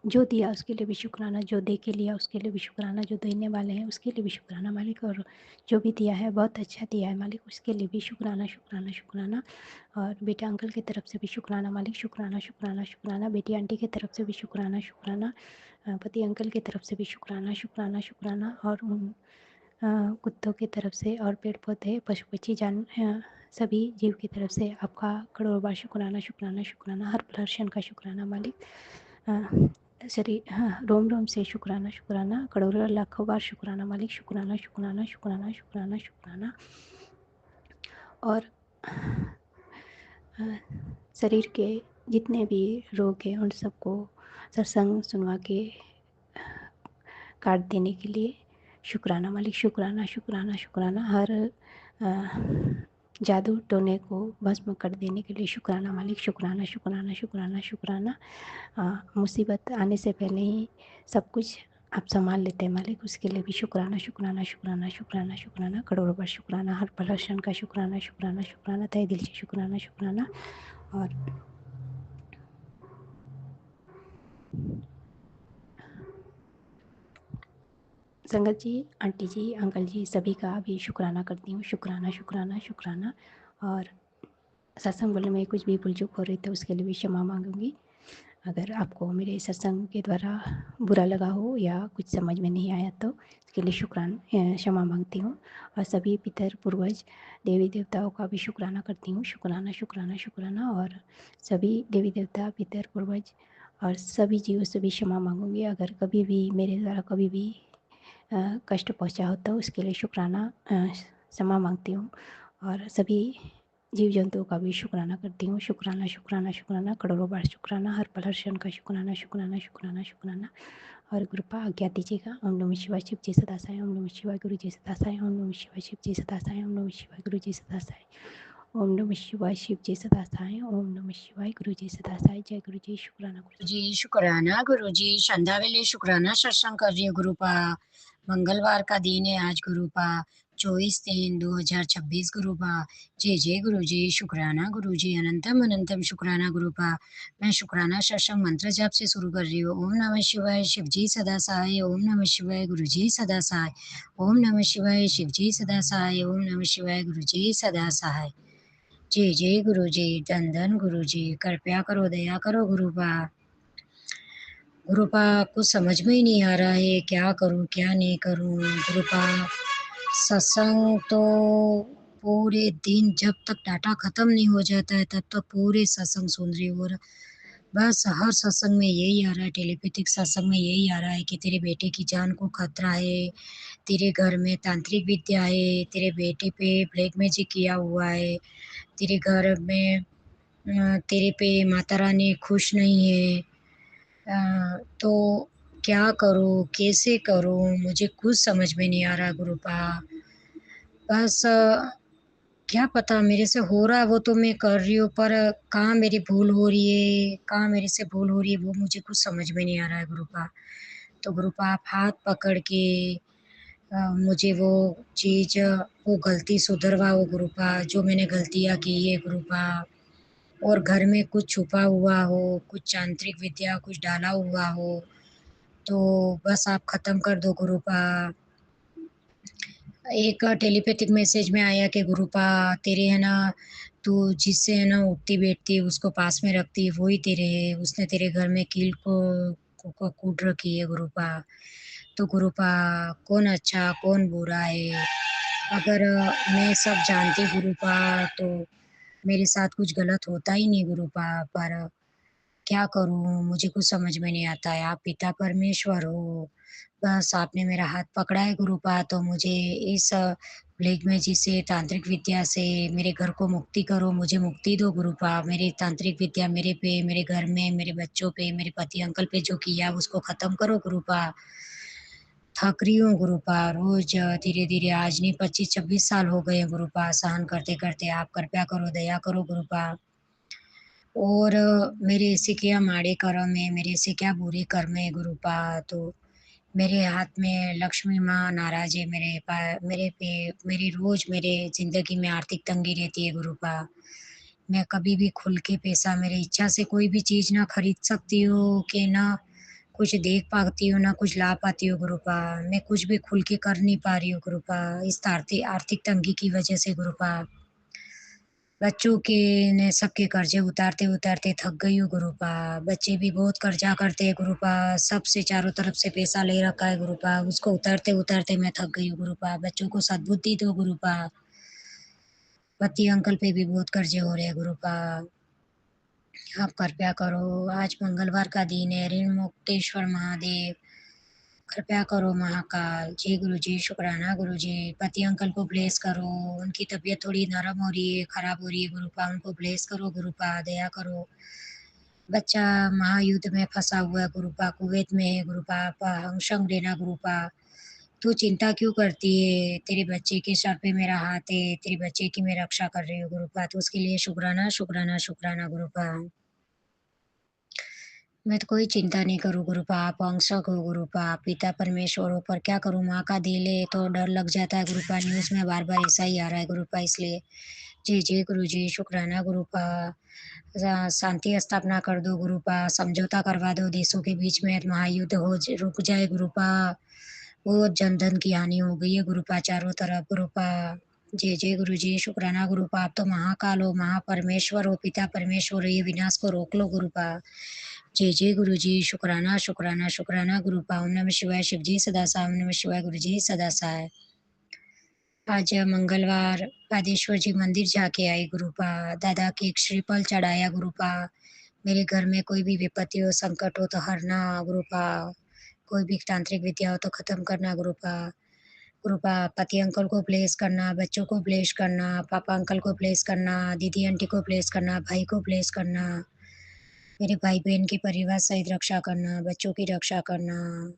S4: जो दिया उसके लिए भी शुक्राना, जो दे के लिया उसके लिए भी शुक्राना, जो देने वाले हैं उसके लिए भी शुक्राना मालिक, और जो भी दिया है बहुत अच्छा दिया है मालिक, उसके लिए भी शुक्राना, शुक्राना, शुक्राना। और बेटा अंकल की तरफ से भी शुक्राना मालिक। शुक्राना, शुक्राना, शुक्राना। बेटी आंटी की तरफ से भी शुक्राना, शुक्राना। पति अंकल की तरफ से भी शुक्राना, शुक्राना, शुक्राना। और उन कुत्तों की तरफ से, और पेड़ पौधे, पशु पक्षी, जान सभी जीव की तरफ से आपका करोड़ों बार शुक्राना, शुक्राना, शुक्राना। हर दर्शन का शुक्राना मालिक। शरीर, हाँ, रोम रोम से शुक्राना, शुक्राना। करोड़ों लाखों बार शुक्राना मालिक। शुक्राना, शुक्राना, शुक्राना, शुक्राना, शुक्राना। और शरीर के जितने भी रोग हैं उन सबको सत्संग सुनवा के काट देने के लिए शुक्राना मालिक। शुक्राना, शुक्राना, शुक्राना। हर जादू टोने को भस्म कर देने के लिए शुक्राना मालिक। शुक्राना, शुक्राना, शुक्राना, शुक्राना। मुसीबत आने से पहले ही सब कुछ आप संभाल लेते हैं मालिक, उसके लिए भी शुक्राना, शुक्राना, शुक्राना, शुक्राना, शुक्राना, करोड़ों बार शुक्राना, हर पल हर क्षण का शुक्राना, शुक्राना, शुक्राना, तहे दिल से शुक्राना, शुक्राना। और संगत जी, आंटी जी, अंकल जी, सभी का भी शुक्राना करती हूँ। शुक्राना, शुक्राना, शुक्राना। और सत्संग बोलने में कुछ भी भूल चूक हो रही तो उसके लिए भी क्षमा मांगूंगी। अगर आपको मेरे सत्संग के द्वारा बुरा लगा हो या कुछ समझ में नहीं आया तो इसके लिए क्षमा मांगती हूँ। और सभी पितर पूर्वज देवी देवताओं का भी शुक्राना करती हूँ। शुक्राना, शुक्राना, शुक्राना। और सभी देवी देवता, पितर पूर्वज और सभी जीवों से भी क्षमा मांगूंगी अगर कभी भी मेरे द्वारा कभी भी कष्ट पहुंचा हो तो उसके लिए शुक्राना क्षमा मांगती हूँ। और सभी जीव जंतुओं का भी शुक्राना करती हूँ। शुक्राना, शुक्राना, शुक्राना, करोड़ों बार शुक्राना, हर पल हर क्षण का शुक्राना, शुक्राना, शुक्राना, शुक्राना। और कृपा आज्ञा दीजिएगा। ओम नमः शिवाय, शिव जी सदा साई। ओम नमः शिवाय, गुरु जी सदा साई। ओम नमः शिवाय, शिव जी सदा साई। ओम नमः शिवाय, गुरु जी सदा साई। ओम नमः शिवाय, शिव जी सदा साई। ओम नमः शिवाय, गुरु जी सदा साई। जय गुरु जी। शुक्राना गुरु जी।
S5: जी शुक्राना गुरु जी। संध्या वेले शुक्राना सत्संग कर रही है गुरुपा। मंगलवार का दिन है आज गुरुपा, 24/3/2026 गुरुपा। जय जय गुरु जी। शुक्राना गुरु जी, अनंतम अनंतम शुक्राना गुरुपा। मैं शुक्राना सत्संग मंत्र जाप से शुरू कर रही हूँ। ओम नमः शिवाय, शिव जी सदा सहाय। ओम नमः शिवाय, गुरु जी सदा सहाय। ओम नमः शिवाय, शिव जी सदा सहाय। ओम नमः शिवाय, गुरु जी सदा सहाय। जय जय गुरु जी। धन धन गुरु जी। कृपया करो, दया करो गुरुपा। गुरुपा कुछ समझ में ही नहीं आ रहा है, क्या करूं क्या नहीं करूं गुरुपा। सत्संग तो पूरे दिन जब तक डाटा खत्म नहीं हो जाता है तब तक पूरे सत्संग सुन रही हूँ। और बस हर सत्संग में यही आ रहा है, टेलीपैथिक सत्संग में यही आ रहा है कि तेरे बेटे की जान को खतरा है, तेरे घर में तांत्रिक विद्या है, तेरे बेटे पे ब्लैक मैजिक किया हुआ है, तेरे घर में तेरे पे माता रानी खुश नहीं है। तो क्या करूँ, कैसे करूँ, मुझे कुछ समझ में नहीं आ रहा गुरुपा। बस क्या पता मेरे से हो रहा है वो तो मैं कर रही हूँ, पर कहाँ मेरी भूल हो रही है, कहाँ मेरे से भूल हो रही है वो मुझे कुछ समझ में नहीं आ रहा है गुरुपा। तो गुरुपा आप हाथ पकड़ के मुझे वो चीज़, वो गलती सुधरवाओ गुरुपा, जो मैंने गलतियाँ की है गुरुपा। और घर में कुछ छुपा हुआ हो, कुछ तांत्रिक विद्या कुछ डाला हुआ हो तो बस आप ख़त्म कर दो गुरुपा। एक टेलीपैथिक मैसेज में आया कि गुरुपा तेरे है ना, तू जिससे है ना उठती बैठती है उसको पास में रखती है वही तेरे है, उसने तेरे घर में कील को कूट रखी है गुरुपा। तो गुरुपा कौन अच्छा कौन बुरा है, अगर मैं सब जानती गुरुपा तो मेरे साथ कुछ गलत होता ही नहीं गुरुपा। पर क्या करूँ मुझे कुछ समझ में नहीं आता है। आप पिता परमेश्वर हो, बस आपने मेरा हाथ पकड़ा है गुरुपा, तो मुझे इस ब्लैक मैजिक से, तांत्रिक विद्या से मेरे घर को मुक्ति करो, मुझे मुक्ति दो गुरुपा। मेरी तांत्रिक विद्या मेरे पे, मेरे घर में, मेरे बच्चों पे, मेरे पति अंकल पे जो किया उसको ख़त्म करो गुरुपा। थक रही हूँ गुरुपा, रोज़ धीरे-धीरे आज नहीं 25-26 साल हो गए हैं गुरुपा सहन करते-करते। आप कृपया करो, दया करो गुरुपा। और मेरे ऐसे क्या माड़े कर्म है, मेरे ऐसे क्या बुरे कर्म है गुरुपा, तो मेरे हाथ में लक्ष्मी माँ नाराज़ है मेरे पे। मेरी रोज़ मेरे ज़िंदगी में आर्थिक तंगी रहती है गुरुपा। मैं कभी भी खुल के पैसा मेरी इच्छा से कोई भी चीज़ ना खरीद सकती हूँ कि ना कुछ देख पाती हूँ, ना कुछ ला पाती हूँ गुरुपा। मैं कुछ भी खुल के कर नहीं पा रही हूँ गुरुपा, इस आर्थिक तंगी की वजह से गुरुपा। बच्चों के ने सबके कर्जे उतारते-उतारते थक गई हूँ गुरुपा। बच्चे भी बहुत कर्जा करते हैं गुरुपा, सबसे चारों तरफ से पैसा ले रखा है गुरुपा, उसको उतारते-उतारते मैं थक गई हूँ गुरुपा। बच्चों को सद्बुद्धि दो गुरुपा। पति अंकल पे भी बहुत कर्जे हो रहे हैं गुरुपा। आप कृपया करो, आज मंगलवार का दिन है, ऋण मुक्तेश्वर महादेव कृपया करो महाकाल। जय गुरु जी। शुक्राना गुरु जी। पति अंकल को ब्लेस करो, उनकी तबीयत थोड़ी नरम हो रही है, खराब हो रही है गुरुपा, उनको ब्लेस करो गुरुपा, दया करो। बच्चा महायुद्ध में फंसा हुआ है गुरुपा, कुवैत में है गुरुपा, अंशम लेना गुरुपा। तू चिंता क्यों करती है, तेरे बच्चे के सर पे मेरा हाथ है, तेरे बच्चे की मैं रक्षा कर रही हूँ गुरुपा, तो उसके लिए शुक्राना शुक्राना शुक्राना गुरुपा। मैं तो कोई चिंता नहीं करूँ गुरुपा, आप अंशक हो गुरुपा, पिता परमेश्वर हो, पर क्या करूँ, माँ का दिल है तो डर लग जाता है गुरुपा, न्यूज़ में बार-बार ऐसा ही आ रहा है गुरुपा, इसलिए। जी, जी गुरुजी, शुक्राना गुरुपा। शांति स्थापना कर दो गुरुपा, समझौता करवा दो देशों के बीच में, महायुद्ध रुक जाए गुरुपा। बहुत जनधन की हानि हो गई है गुरुपा चारों तरफ गुरुपा। जय जय गुरुजी, शुक्राना गुरुपा, आप तो महाकाल हो, महापरमेश्वर हो, पिता परमेश्वर हो, ये विनाश को रोक लो गुरुपा। जय जय गुरुजी, शुक्राना शुक्राना शुक्राना गुरुपा। ओम नमः शिवाय, शिव जी सदा सहाय, ओम नमः शिवाय, गुरु जी सदा सहाय। आज मंगलवार पादेश्वर जी मंदिर जाके आई गुरुपा, दादा के एक श्रीफल चढ़ाया गुरुपा। मेरे घर में कोई भी विपत्ति हो, संकट हो तो हरना गुरुपा, कोई भी तांत्रिक विद्या हो तो खत्म करना गुरुपा। गुरुपा, पति अंकल को ब्लेस करना, बच्चों को ब्लेस करना, पापा अंकल को ब्लेस करना, दीदी आंटी को ब्लेस करना, भाई को ब्लेस करना, मेरे भाई बहन की परिवार सहित रक्षा करना, बच्चों की रक्षा करना।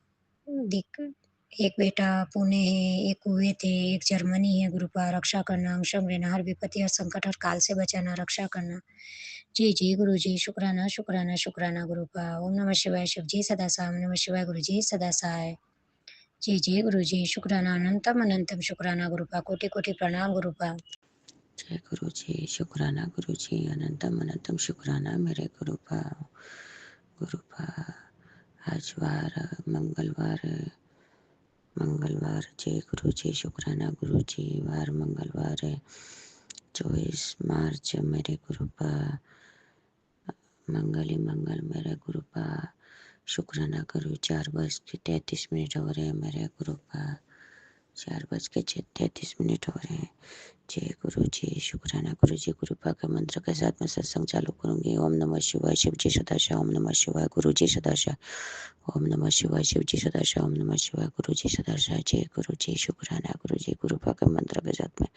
S5: दिक एक बेटा पुणे है, एक कुवैत है, एक जर्मनी है गुरुपा, रक्षा करना, अंशम रहना, हर विपत्ति, हर संकट, हर काल से बचाना, रक्षा करना। जी, जी गुरुजी, शुक्राना, शुक्राना, शुक्राना गुरुपा। ओम नमः शिवाय, शिव जी सदा सहाय, ओम नमः शिवाय, गुरु जी सदा सहाय। जी, जी गुरुजी, शुक्राना, अनंतम अनंतम शुक्राना गुरुपा, कोटि-कोटि प्रणाम गुरुपा। जय गुरुजी, शुक्राना गुरुजी, अनंतम अनंतम शुक्राना मेरे गुरुपा। गुरुपा, आज वार मंगलवार मंगलवार, जय गुरुजी, शुक्राना गुरुजी, वार मंगलवार है 24 मार्च मेरे गुरुपा, मंगल ही मंगल मेरे गुरुपा। शुक्राना गुरु, 4:33 हो रहे हैं मेरे गुरुपा, 4:33 हो रहे हैं। जय गुरु जी, शुक्राना गुरु जी, गुरुपा के मंत्र के साथ मैं सत्संग चालू करूंगी। ओम नमः शिवाय, शिव जी सदाशिव, ओम नमः शिवाय, गुरु जी सदाशिव, ओम नमः शिवाय, शिव जी सदाशिव, ओम नमः शिवाय, गुरु जी सदाशिव। जय गुरु जी, शुक्राना गुरु जी, गुरुपा के मंत्र के साथ मैं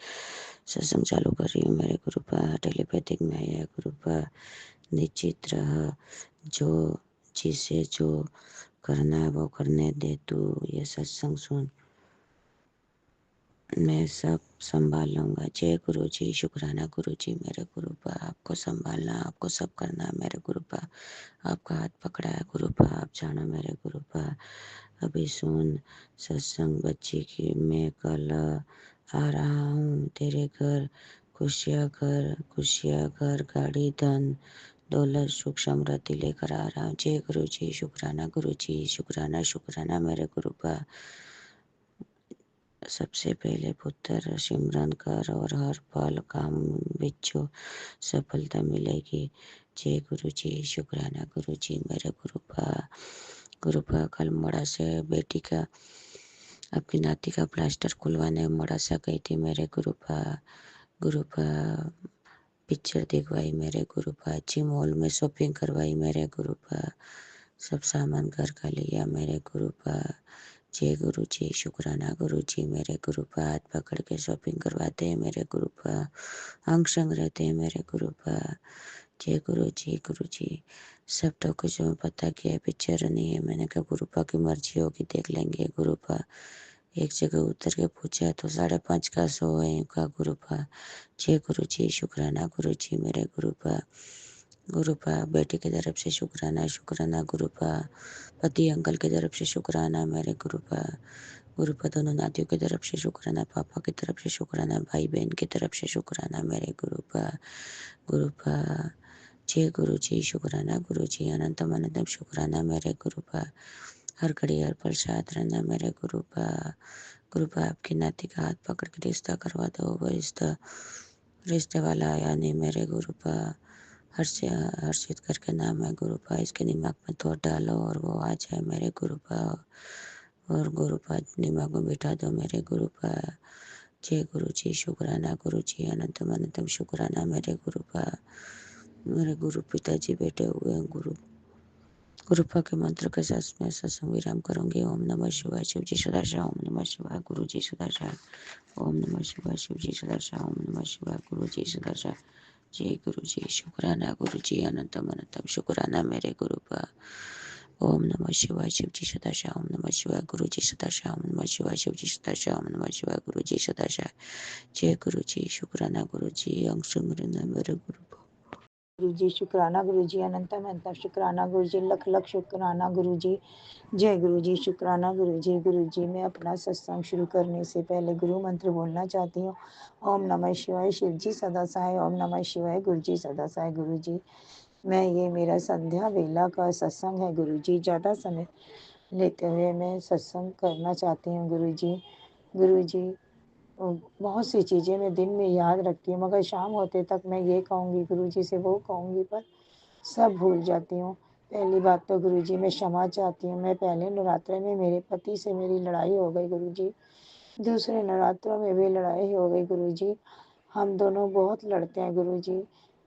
S5: सत्संग चालू कर रही हूँ मेरे गुरुपा। टेलीपैथिक में आया गुरुपा, निश्चित रह, जो जिसे जो करना है वो करने दे, तू ये सत्संग सुन, मैं सब संभाल लूँगा। जय गुरु जी, शुक्राना गुरु जी, मेरे गुरुपा, आपको संभालना, आपको सब करना है मेरे गुरुपा, आपका हाथ पकड़ा है गुरुपा, आप जानो मेरे गुरुपा। अभी सुन सत्संग बच्ची की, मैं कल आ रहा हूँ तेरे घर, खुशियाँ घर, गाड़ी धन दौलत सुख समृद्धि लेकर आ रहा हूँ। जय गुरु जी, शुक्राना गुरु जी, शुक्राना शुक्राना मेरे गुरुपा। सबसे पहले पुत्र सिमरन कर और हर पल काम बिच्छू सफलता मिलेगी। जय गुरु जी, शुक्राना गुरु जी, मेरे गुरुपा। गुरुपा, कल मोड़ा से बेटी का, अपनी नाती का प्लास्टर खुलवाने मोड़ासा गई थी मेरे गुरुपा। गुरुपा, पिक्चर दिखवाई मेरे गुरुपा, अच्छी मॉल में शॉपिंग करवाई मेरे गुरुपा, सब सामान घर का लिया मेरे गुरुपा। जय गुरु जी, शुक्राना गुरु जी, मेरे गुरुपा, हाथ पकड़ के शॉपिंग करवाते हैं मेरे गुरुपा, अंग संग रहते हैं मेरे गुरुपा। जय गुरु जी, सब तो कुछ पता किया, पिक्चर नहीं है, मैंने कहा गुरुपा की मर्जी होगी देख लेंगे गुरुपा। एक जगह उतर के पूछा तो 5:30 का शो है का गुरुपा। जय गुरु जी, शुक्राना गुरु जी, मेरे गुरुपा। गुरुपा, बेटी की तरफ से शुक्राना शुक्राना गुरुपा, पति अंकल की तरफ से शुक्राना मेरे गुरुपा। गुरुपा, दोनों नातियों की तरफ से शुक्राना, पापा की तरफ से शुक्राना, भाई बहन की तरफ से शुक्राना मेरे गुरुपा। गुरुपा, जय गुरु जी, शुक्राना गुरु जी, अनंतम अनंतम शुक्राना मेरे गुरुपा। हर घड़ी हर पल साथ रहना मेरे गुरुपा। गुरुपा, आपकी नाती का हाथ पकड़ के रिश्ता करवा दो, वो रिश्ते वाला आया नहीं मेरे गुरुपा। हर्षित करके नाम है गुरुपा, इसके दिमाग में थोड़ा डालो और वो आ जाए मेरे गुरुपा। और गुरुपा, दिमाग में बिठा दो मेरे गुरुपा। जय गुरु जी, शुक्राना गुरु जी, अनंतम अनंतम शुक्राना मेरे गुरुपा। मेरे गुरु पिताजी बैठे हुए हैं गुरुपा के मंत्र के साथ मैं सत्संग विराम करूंगी। ओम नमः शिवाय, शिव जी सदाशिव, ओम नमः शिवाय, गुरु जी सदाशिव, ओम नमः शिवाय, शिव जी सदाशिव, ओम नमः शिवाय, गुरु जी सदाशिव। जय गुरु जी, शुक्राना गुरु जी, अनंतम अनंतम शुक्राना मेरे गुरुपा। ओम नमः शिवाय, शिव जी सदाशिव, ओम नमः शिवाय, गुरु जी सदाशिव, ओम नमः शिवाय, शिव जी सदाशिव, ओम नमः शिवाय, गुरु जी सदाशिव। जय गुरु जी, शुक्राना गुरु जी, अंग संग रहना मेरे गुरुपा।
S6: गुरु जी शुक्राना, गुरु जी अनंत अनंत शुक्राना, गुरु जी लख लख शुक्राना, गुरु जी जय गुरु जी शुक्राना। गुरु जी मैं अपना सत्संग शुरू करने से पहले गुरु मंत्र बोलना चाहती हूँ। ओम नमः शिवाय, शिव जी सदा सहाय। ओम नमः शिवाय, गुरु जी सदा सहाय। गुरु जी मैं ये मेरा संध्या वेला का सत्संग है गुरु जी, ज़्यादा समय लेते हुए मैं सत्संग करना चाहती हूँ गुरु जी बहुत सी चीज़ें मैं दिन में याद रखती हूँ, मगर शाम होते तक मैं ये कहूँगी गुरु जी से, वो कहूँगी, पर सब भूल जाती हूँ। पहली बात तो गुरु जी मैं क्षमा चाहती हूँ। मैं पहले नवरात्रे में मेरे पति से मेरी लड़ाई हो गई गुरु जी, दूसरे नवरात्रों में भी लड़ाई हो गई गुरु जी। हम दोनों बहुत लड़ते हैं गुरु जी।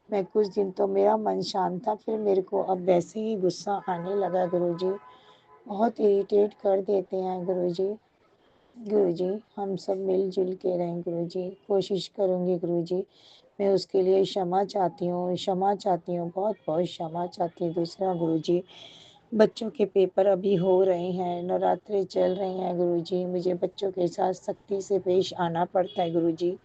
S6: मैं कुछ दिन तो मेरा मन शांत था, फिर मेरे को अब वैसे ही गुस्सा आने लगा गुरु जी। बहुत इरिटेट कर देते हैं गुरु जी हम सब मिलजुल के रहें गुरु जी, कोशिश करूँगी गुरु जी। मैं उसके लिए क्षमा चाहती हूँ, बहुत बहुत क्षमा चाहती हूँ। दूसरा गुरु जी बच्चों के पेपर अभी हो रहे हैं, नवरात्रे चल रहे हैं गुरु जी, मुझे बच्चों के साथ सख्ती से पेश आना पड़ता है गुरु जी।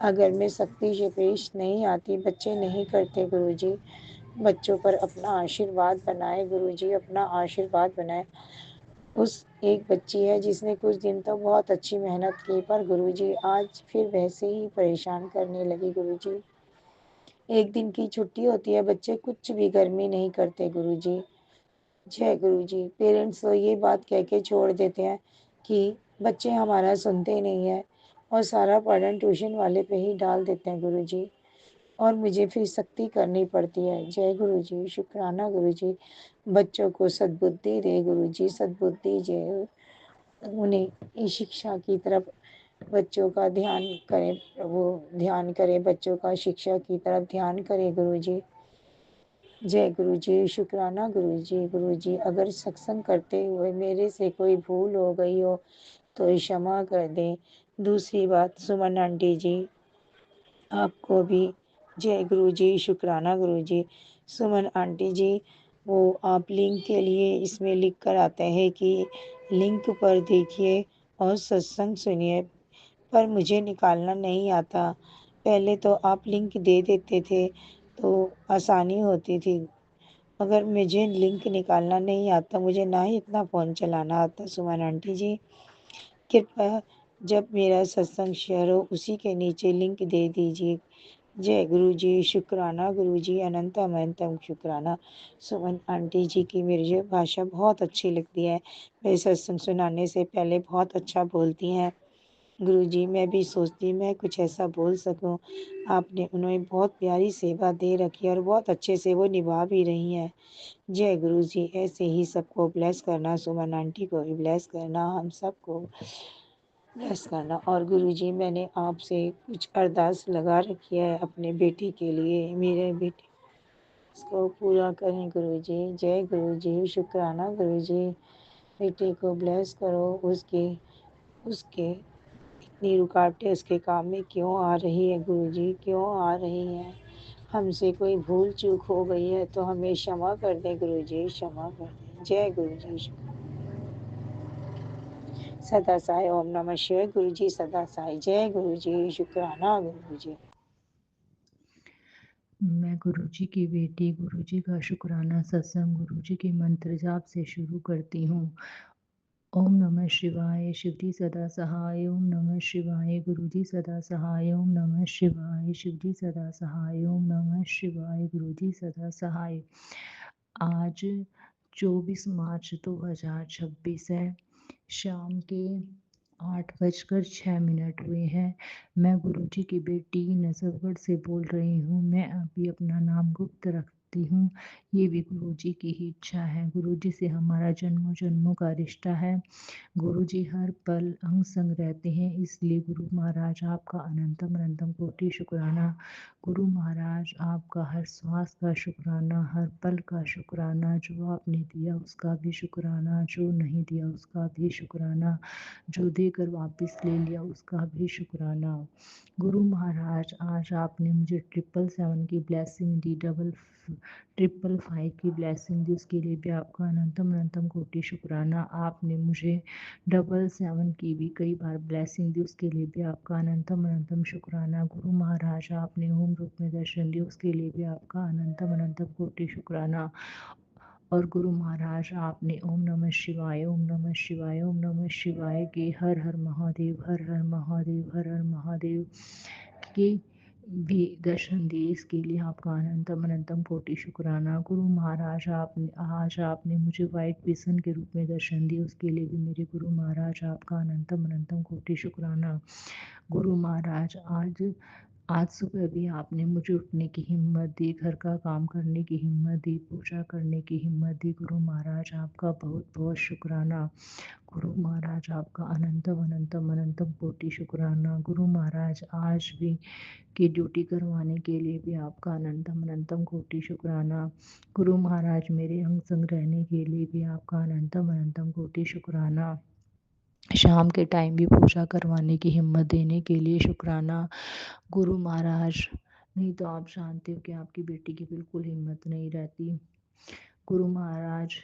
S6: अगर मैं सख्ती से पेश नहीं आती, बच्चे नहीं करते गुरु जी। बच्चों पर अपना आशीर्वाद बनाए गुरु जी, अपना आशीर्वाद बनाए। उस एक बच्ची है जिसने कुछ दिन तो बहुत अच्छी मेहनत की, पर गुरुजी आज फिर वैसे ही परेशान करने लगी गुरुजी। एक दिन की छुट्टी होती है, बच्चे कुछ भी गर्मी नहीं करते गुरुजी। जय गुरुजी। पेरेंट्स तो ये बात कह के छोड़ देते हैं कि बच्चे हमारा सुनते नहीं है, और सारा पढ़न ट्यूशन वाले पे ही डाल देते हैं गुरुजी, और मुझे फिर सख्ती करनी पड़ती है। जय गुरु जी, शुक्राना गुरु जी। बच्चों को सद्बुद्धि दे गुरु जी, सद्बुद्धि जय उन्हें इस शिक्षा की तरफ बच्चों का ध्यान करें प्रभु, ध्यान करें बच्चों का, शिक्षा की तरफ ध्यान करें गुरु जी। जय गुरु जी, शुक्राना गुरु जी। गुरु जी अगर सत्संग करते हुए मेरे से कोई भूल हो गई हो तो क्षमा कर दें। दूसरी बात सुमन आंटी जी, आपको भी जय गुरु जी, शुक्राना गुरु जी। सुमन आंटी जी, वो आप लिंक के लिए इसमें लिख कर आते हैं कि लिंक पर देखिए और सत्संग सुनिए, पर मुझे निकालना नहीं आता। पहले तो आप लिंक दे देते थे तो आसानी होती थी, मगर मुझे लिंक निकालना नहीं आता, मुझे ना ही इतना फ़ोन चलाना आता। सुमन आंटी जी कृपया जब मेरा सत्संग शेयर हो उसी के नीचे लिंक दे दीजिए। जय गुरु जी, शुक्राना गुरु जी, अनंत अनंतम शुक्राना। सुमन आंटी जी की मुझे भाषा बहुत अच्छी लगती है, वे सत्संग सुनाने से पहले बहुत अच्छा बोलती हैं गुरु जी। मैं भी सोचती मैं कुछ ऐसा बोल सकूं। आपने उन्हें बहुत प्यारी सेवा दे रखी है और बहुत अच्छे से वो निभा भी रही हैं। जय गुरु जी, ऐसे ही सबको ब्लेस करना, सुमन आंटी को भी ब्लेस करना, हम सबको ब्लेस करना। और गुरु जी मैंने आपसे कुछ अरदास लगा रखी है अपने बेटी के लिए, मेरे बेटे इसको पूरा करें गुरु जी। जय गुरु जी, शुक्राना गुरु जी। बेटे को ब्लेस करो, उसके उसके इतनी रुकावटें उसके काम में क्यों आ रही है गुरु जी, क्यों आ रही हैं। हमसे कोई भूल चूक हो गई है तो हमें क्षमा कर दें गुरु जी, क्षमा कर दें। जय गुरु जी, सदा साई। ओम नमः शिवाय। गुरु जी सदा साई। जय गुरु जी, शुक्राना गुरु जी।
S2: मैं गुरुजी की बेटी गुरुजी का शुक्राना सत्संग गुरुजी के मंत्र जाप से शुरू करती हूँ। ओम नमः शिवाय, शिवजी सदा सहाय। ओम नमः शिवाय, गुरुजी सदा सहाय। ओम नमः शिवाय, शिवजी सदा सहाय। ओम नमः शिवाय, गुरुजी सदा सहाय। आज 24 मार्च 2026 है, शाम के 8:06 हुए हैं। मैं गुरुजी की बेटी नजफगढ़ से बोल रही हूँ। मैं अभी अपना नाम गुप्त रखती हूँ, ये भी गुरुजी की ही इच्छा है। गुरुजी से हमारा जन्मों जन्मों का रिश्ता है। गुरुजी हर पल अंग संग रहते हैं, इसलिए गुरु महाराज आपका अनंतम अनंतम कोटि शुक्राना। गुरु महाराज आपका हर श्वास का शुक्राना, हर पल का शुक्राना। जो आपने दिया उसका भी शुक्राना, जो नहीं दिया उसका भी शुक्राना, जो देकर वापस ले लिया उसका भी शुक्राना। गुरु महाराज आज आपने मुझे 777 की ब्लेसिंग दी,
S7: 555 की ब्लेसिंग दी, उसके लिए भी आपका अनंतम अनंतम कोटि शुक्राना। आपने मुझे 777 की भी कई बार ब्लेसिंग दी, उसके लिए भी आपका अनंतम अनंतम शुक्राना। गुरु महाराज आपने ओम रूप में दर्शन दिए, उसके लिए भी आपका अनंतम अनंतम कोटि शुक्राना। और गुरु महाराज आपने ओम नमः शिवाय, ओम नमः शिवाय, ओम नमः शिवाय के हर हर महादेव, हर हर महादेव, हर हर महादेव के भी दर्शन दिए, इसके लिए आपका अनंतम अनंतम कोटि शुक्राना। गुरु महाराज आपने मुझे वाइट विजन के रूप में दर्शन दिए, उसके लिए भी मेरे गुरु महाराज आपका अनंतम अनंतम कोटि शुक्राना। गुरु महाराज आज सुबह भी आपने मुझे उठने की हिम्मत दी, घर का काम करने की हिम्मत दी, पूजा करने की हिम्मत दी। गुरु महाराज आपका बहुत बहुत शुक्राना। गुरु महाराज आपका अनंतम अनंतम अनंतम कोटि शुक्राना। गुरु महाराज आज भी की ड्यूटी करवाने के लिए भी आपका अनंतम अनंतम कोटि शुक्राना। गुरु महाराज मेरे अंग संग रहने के लिए भी आपका अनंतम अनंतम कोटि शुक्राना। शाम के टाइम भी पूजा करवाने की हिम्मत देने के लिए शुक्राना। गुरु महाराज, नहीं तो आप जानते हो कि आपकी बेटी की बिल्कुल हिम्मत नहीं रहती। गुरु महाराज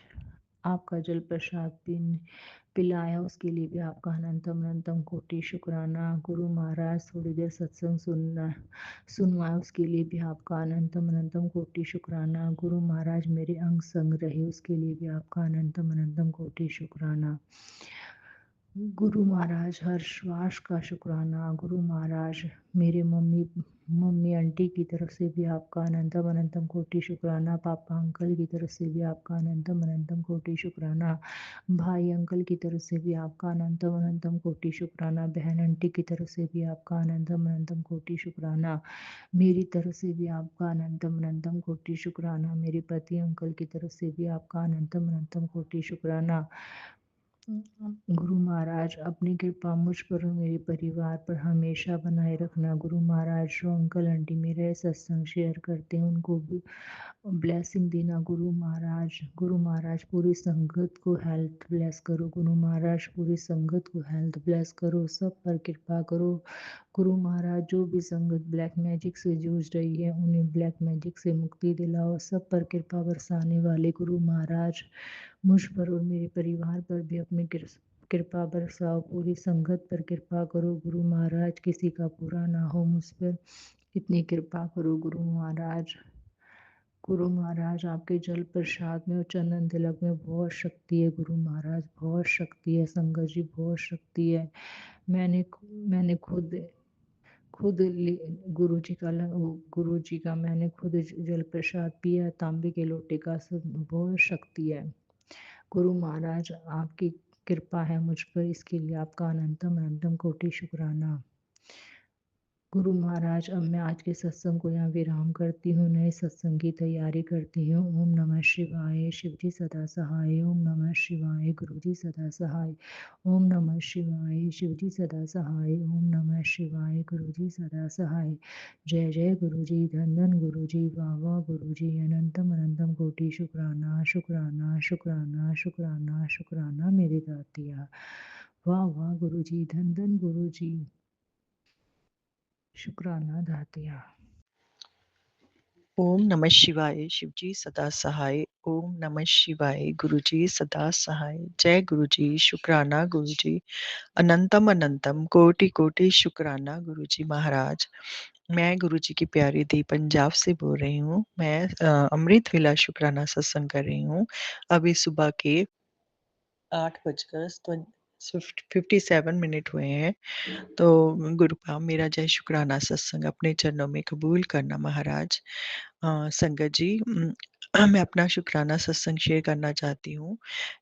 S7: आपका जल प्रसाद पिलाया, उसके लिए भी आपका अनंतम अनंतम कोटि शुक्राना। गुरु महाराज थोड़ी देर सत्संग सुनवाए, उसके लिए भी आपका अनंतम अनंतम कोटि शुक्राना। गुरु महाराज मेरे अंग संग रहे, उसके लिए भी आपका अनंतम अनंतम कोटि शुक्राना। गुरु महाराज हर श्वास का शुक्राना। गुरु महाराज मेरे मम्मी आंटी की तरफ से भी आपका अनंतम अनंतम कोटि शुक्राना। पापा अंकल की तरफ से भी आपका अनंतम अनंतम कोटि शुक्राना। भाई अंकल की तरफ से भी आपका अनंतम अनंतम कोटि शुक्राना। बहन आंटी की तरफ से भी आपका अनंतम अनंतम कोटि शुक्राना। मेरी तरफ से भी आपका अनंतम अनंतम कोटि शुक्राना। मेरे पति अंकल की तरफ से भी आपका अनंतम अनंतम कोटि शुक्राना। गुरु महाराज अपनी कृपा मुझ पर और मेरे परिवार पर हमेशा बनाए रखना। गुरु महाराज जो अंकल आंटी मेरे सत्संग शेयर करते हैं उनको भी ब्लेसिंग देना। गुरु महाराज पूरी संगत को हेल्थ ब्लेस करो। गुरु महाराज पूरी संगत को हेल्थ ब्लेस करो, सब पर कृपा करो। गुरु महाराज जो भी संगत ब्लैक मैजिक से जूझ रही है उन्हें ब्लैक मैजिक से मुक्ति दिलाओ, सब पर कृपा बरसाने वाले गुरु महाराज मुझ पर और मेरे परिवार पर भी अपनी कृपा बरसाओ। पूरी संगत पर कृपा करो। गुरु महाराज किसी का बुरा ना हो मुझ पर, इतनी कृपा करो गुरु महाराज। गुरु महाराज आपके जल प्रसाद में और चंदन तिलक में बहुत शक्ति है। गुरु महाराज बहुत शक्ति है। संगत जी बहुत शक्ति है। मैंने खुद गुरु जी का मैंने खुद जल प्रसाद पिया, तांबे के लोटे का, सब बहुत शक्ति है। गुरु महाराज आपकी कृपा है मुझ पर, इसके लिए आपका अनंतम अनंतम कोटि शुक्राना। गुरु महाराज अब मैं आज के सत्संग को यहाँ विराम करती हूँ, नए सत्संग की तैयारी करती हूँ। ओम नमः शिवाय, शिव जी सदा सहाय। ओम नमः शिवाय, गुरु जी सदा सहाय। ओम नमः शिवाय, शिव जी सदा सहाय। ओम नमः शिवाय, गुरु जी सदा सहाय। जय जय गुरु जी, धन धन गुरु जी, वाह वाह गुरु जी, अनंतम अनंतम कोटि शुक्राना शुक्राना शुक्राना शुक्राना शुक्राना मेरे दातिया। वाह वाह गुरु जी, धन धन गुरु जी, शुक्राना दातिया।
S8: ओम नमः शिवाय, शिवजी सदा सहाय। ओम नमः शिवाय, गुरुजी सदा सहाय। जय गुरुजी, शुक्राना गुरुजी, अनंतम अनंतम कोटि कोटि शुक्राना गुरुजी महाराज। मैं गुरुजी की प्यारी दी पंजाब से बोल रही हूँ। मैं अमृत विला शुक्राना सत्संग कर रही हूँ। अभी सुबह के 8:57 हुए हैं। तो गुरुपा मेरा जय शुक्राना सत्संग अपने चरणों में कबूल करना महाराज। संगत जी, मैं अपना शुक्राना सत्संग शेयर करना चाहती हूँ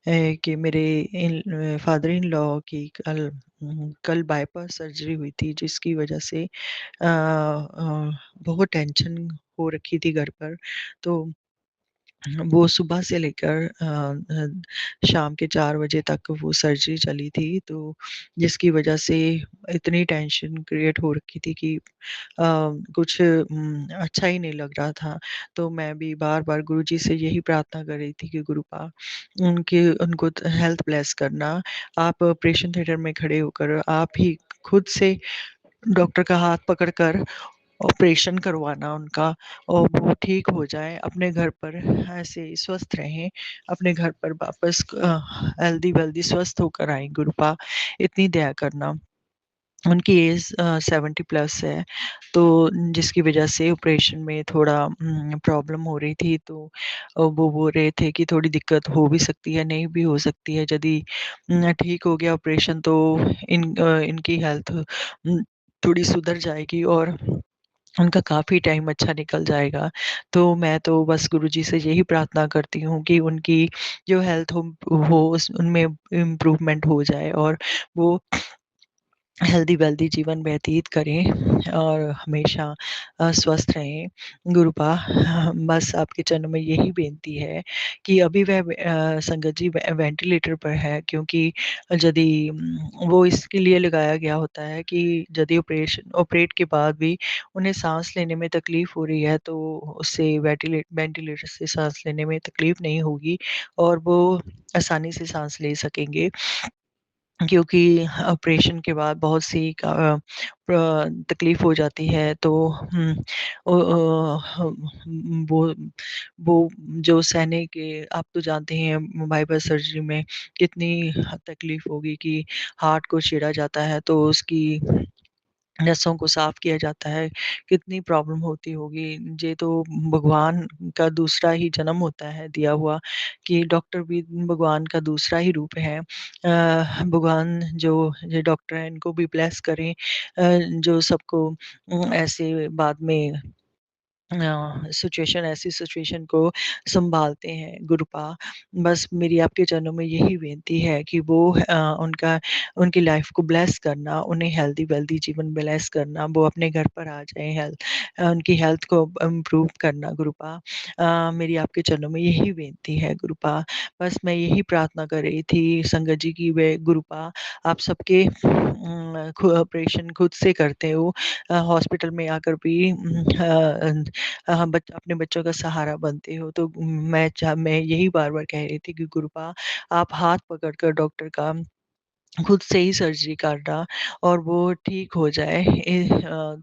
S8: कि मेरे फादर इन लॉ की कल बाईपास सर्जरी हुई थी, जिसकी वजह से बहुत टेंशन हो रखी थी घर पर। तो वो सुबह से लेकर शाम के 4 बजे तक वो सर्जरी चली थी, तो जिसकी वजह से इतनी टेंशन क्रिएट हो रखी थी कि कुछ अच्छा ही नहीं लग रहा था। तो मैं भी बार-बार गुरुजी से यही प्रार्थना कर रही थी कि गुरुपा उनको हेल्थ ब्लेस करना। आप ऑपरेशन थिएटर में खड़े होकर आप ही खुद से डॉक्टर का हाथ पकड़कर ऑपरेशन करवाना उनका और वो ठीक हो जाएँ, अपने घर पर ऐसे ही स्वस्थ रहें, अपने घर पर वापस हेल्दी-वेल्दी स्वस्थ होकर आएँ गुरुपा, इतनी दया करना। उनकी एज 70 प्लस है, तो जिसकी वजह से ऑपरेशन में थोड़ा प्रॉब्लम हो रही थी, तो वो बोल रहे थे कि थोड़ी दिक्कत हो भी सकती है, नहीं भी हो सकती है। यदि ठीक हो गया ऑपरेशन तो इनकी हेल्थ थोड़ी सुधर जाएगी और उनका काफ़ी टाइम अच्छा निकल जाएगा। तो मैं तो बस गुरुजी से यही प्रार्थना करती हूँ कि उनकी जो हेल्थ हो उस उनमें इम्प्रूवमेंट हो जाए और वो हेल्दी-वेल्दी जीवन व्यतीत करें और हमेशा स्वस्थ रहें। गुरुपा बस आपके चरणों में यही बेनती है कि अभी वह संगत जी वेंटिलेटर पर है, क्योंकि यदि वो इसके लिए लगाया गया होता है कि यदि ऑपरेट के बाद भी उन्हें साँस लेने में तकलीफ़ हो रही है, तो उससे वेंटिलेटर से साँस लेने में तकलीफ़ नहीं होगी और वो आसानी से साँस ले सकेंगे। क्योंकि ऑपरेशन के बाद बहुत सी तकलीफ़ हो जाती है, तो वो जो सहने के आप तो जानते हैं बाईपास सर्जरी में कितनी तकलीफ़ होगी कि हार्ट को छेड़ा जाता है, तो उसकी नसों को साफ़ किया जाता है, कितनी प्रॉब्लम होती होगी। ये तो भगवान का दूसरा ही जन्म होता है दिया हुआ कि डॉक्टर भी भगवान का दूसरा ही रूप है। भगवान जो ये डॉक्टर हैं इनको भी ब्लेस करें, जो सबको ऐसे बाद में ऐसी सिचुएशन को सँभालते हैं गुरुपा। बस मेरी आपके चरणों में यही विनती है कि वो उनकी लाइफ़ को ब्लेस करना, उन्हें हेल्दी-वेल्दी जीवन ब्लेस करना, वो अपने घर पर आ जाएँ, उनकी हेल्थ को इम्प्रूव करना गुरुपा। मेरी आपके चरणों में यही विनती है गुरुपा। बस मैं यही प्रार्थना कर रही थी संगत जी की वे गुरुपा आप सबके ऑपरेशन खुद से करते हो, हॉस्पिटल में आकर भी अपने बच्चों का सहारा बनते हो, तो मैं यही बार-बार कह रही थी कि गुरुपा आप हाथ पकड़कर डॉक्टर का खुद से ही सर्जरी करना और वो ठीक हो जाए।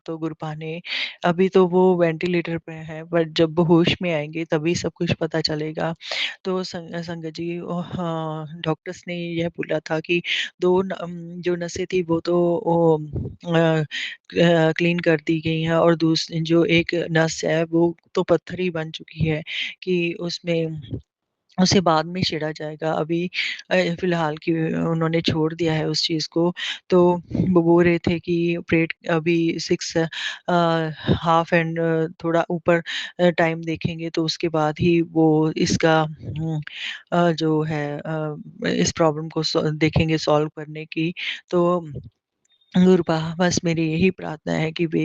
S8: तो गुरुपा ने अभी तो वो वेंटिलेटर पे है, बट जब वो होश में आएँगे तभी सब कुछ पता चलेगा। तो संगत जी डॉक्टर्स ने यह बोला था कि 2 जो नसें थी वो तो क्लीन कर दी गई हैं और जो एक नस है वो तो पत्थर ही बन चुकी है कि उसमें उसे बाद में छेड़ा जाएगा। अभी फ़िलहाल की उन्होंने छोड़ दिया है उस चीज़ को, तो वो बोल रहे थे कि ऑपरेट अभी 6 हाफ एंड थोड़ा ऊपर टाइम देखेंगे, तो उसके बाद ही वो इसका जो है इस प्रॉब्लम को देखेंगे सॉल्व करने की। तो गुरुपा बस मेरी यही प्रार्थना है कि वे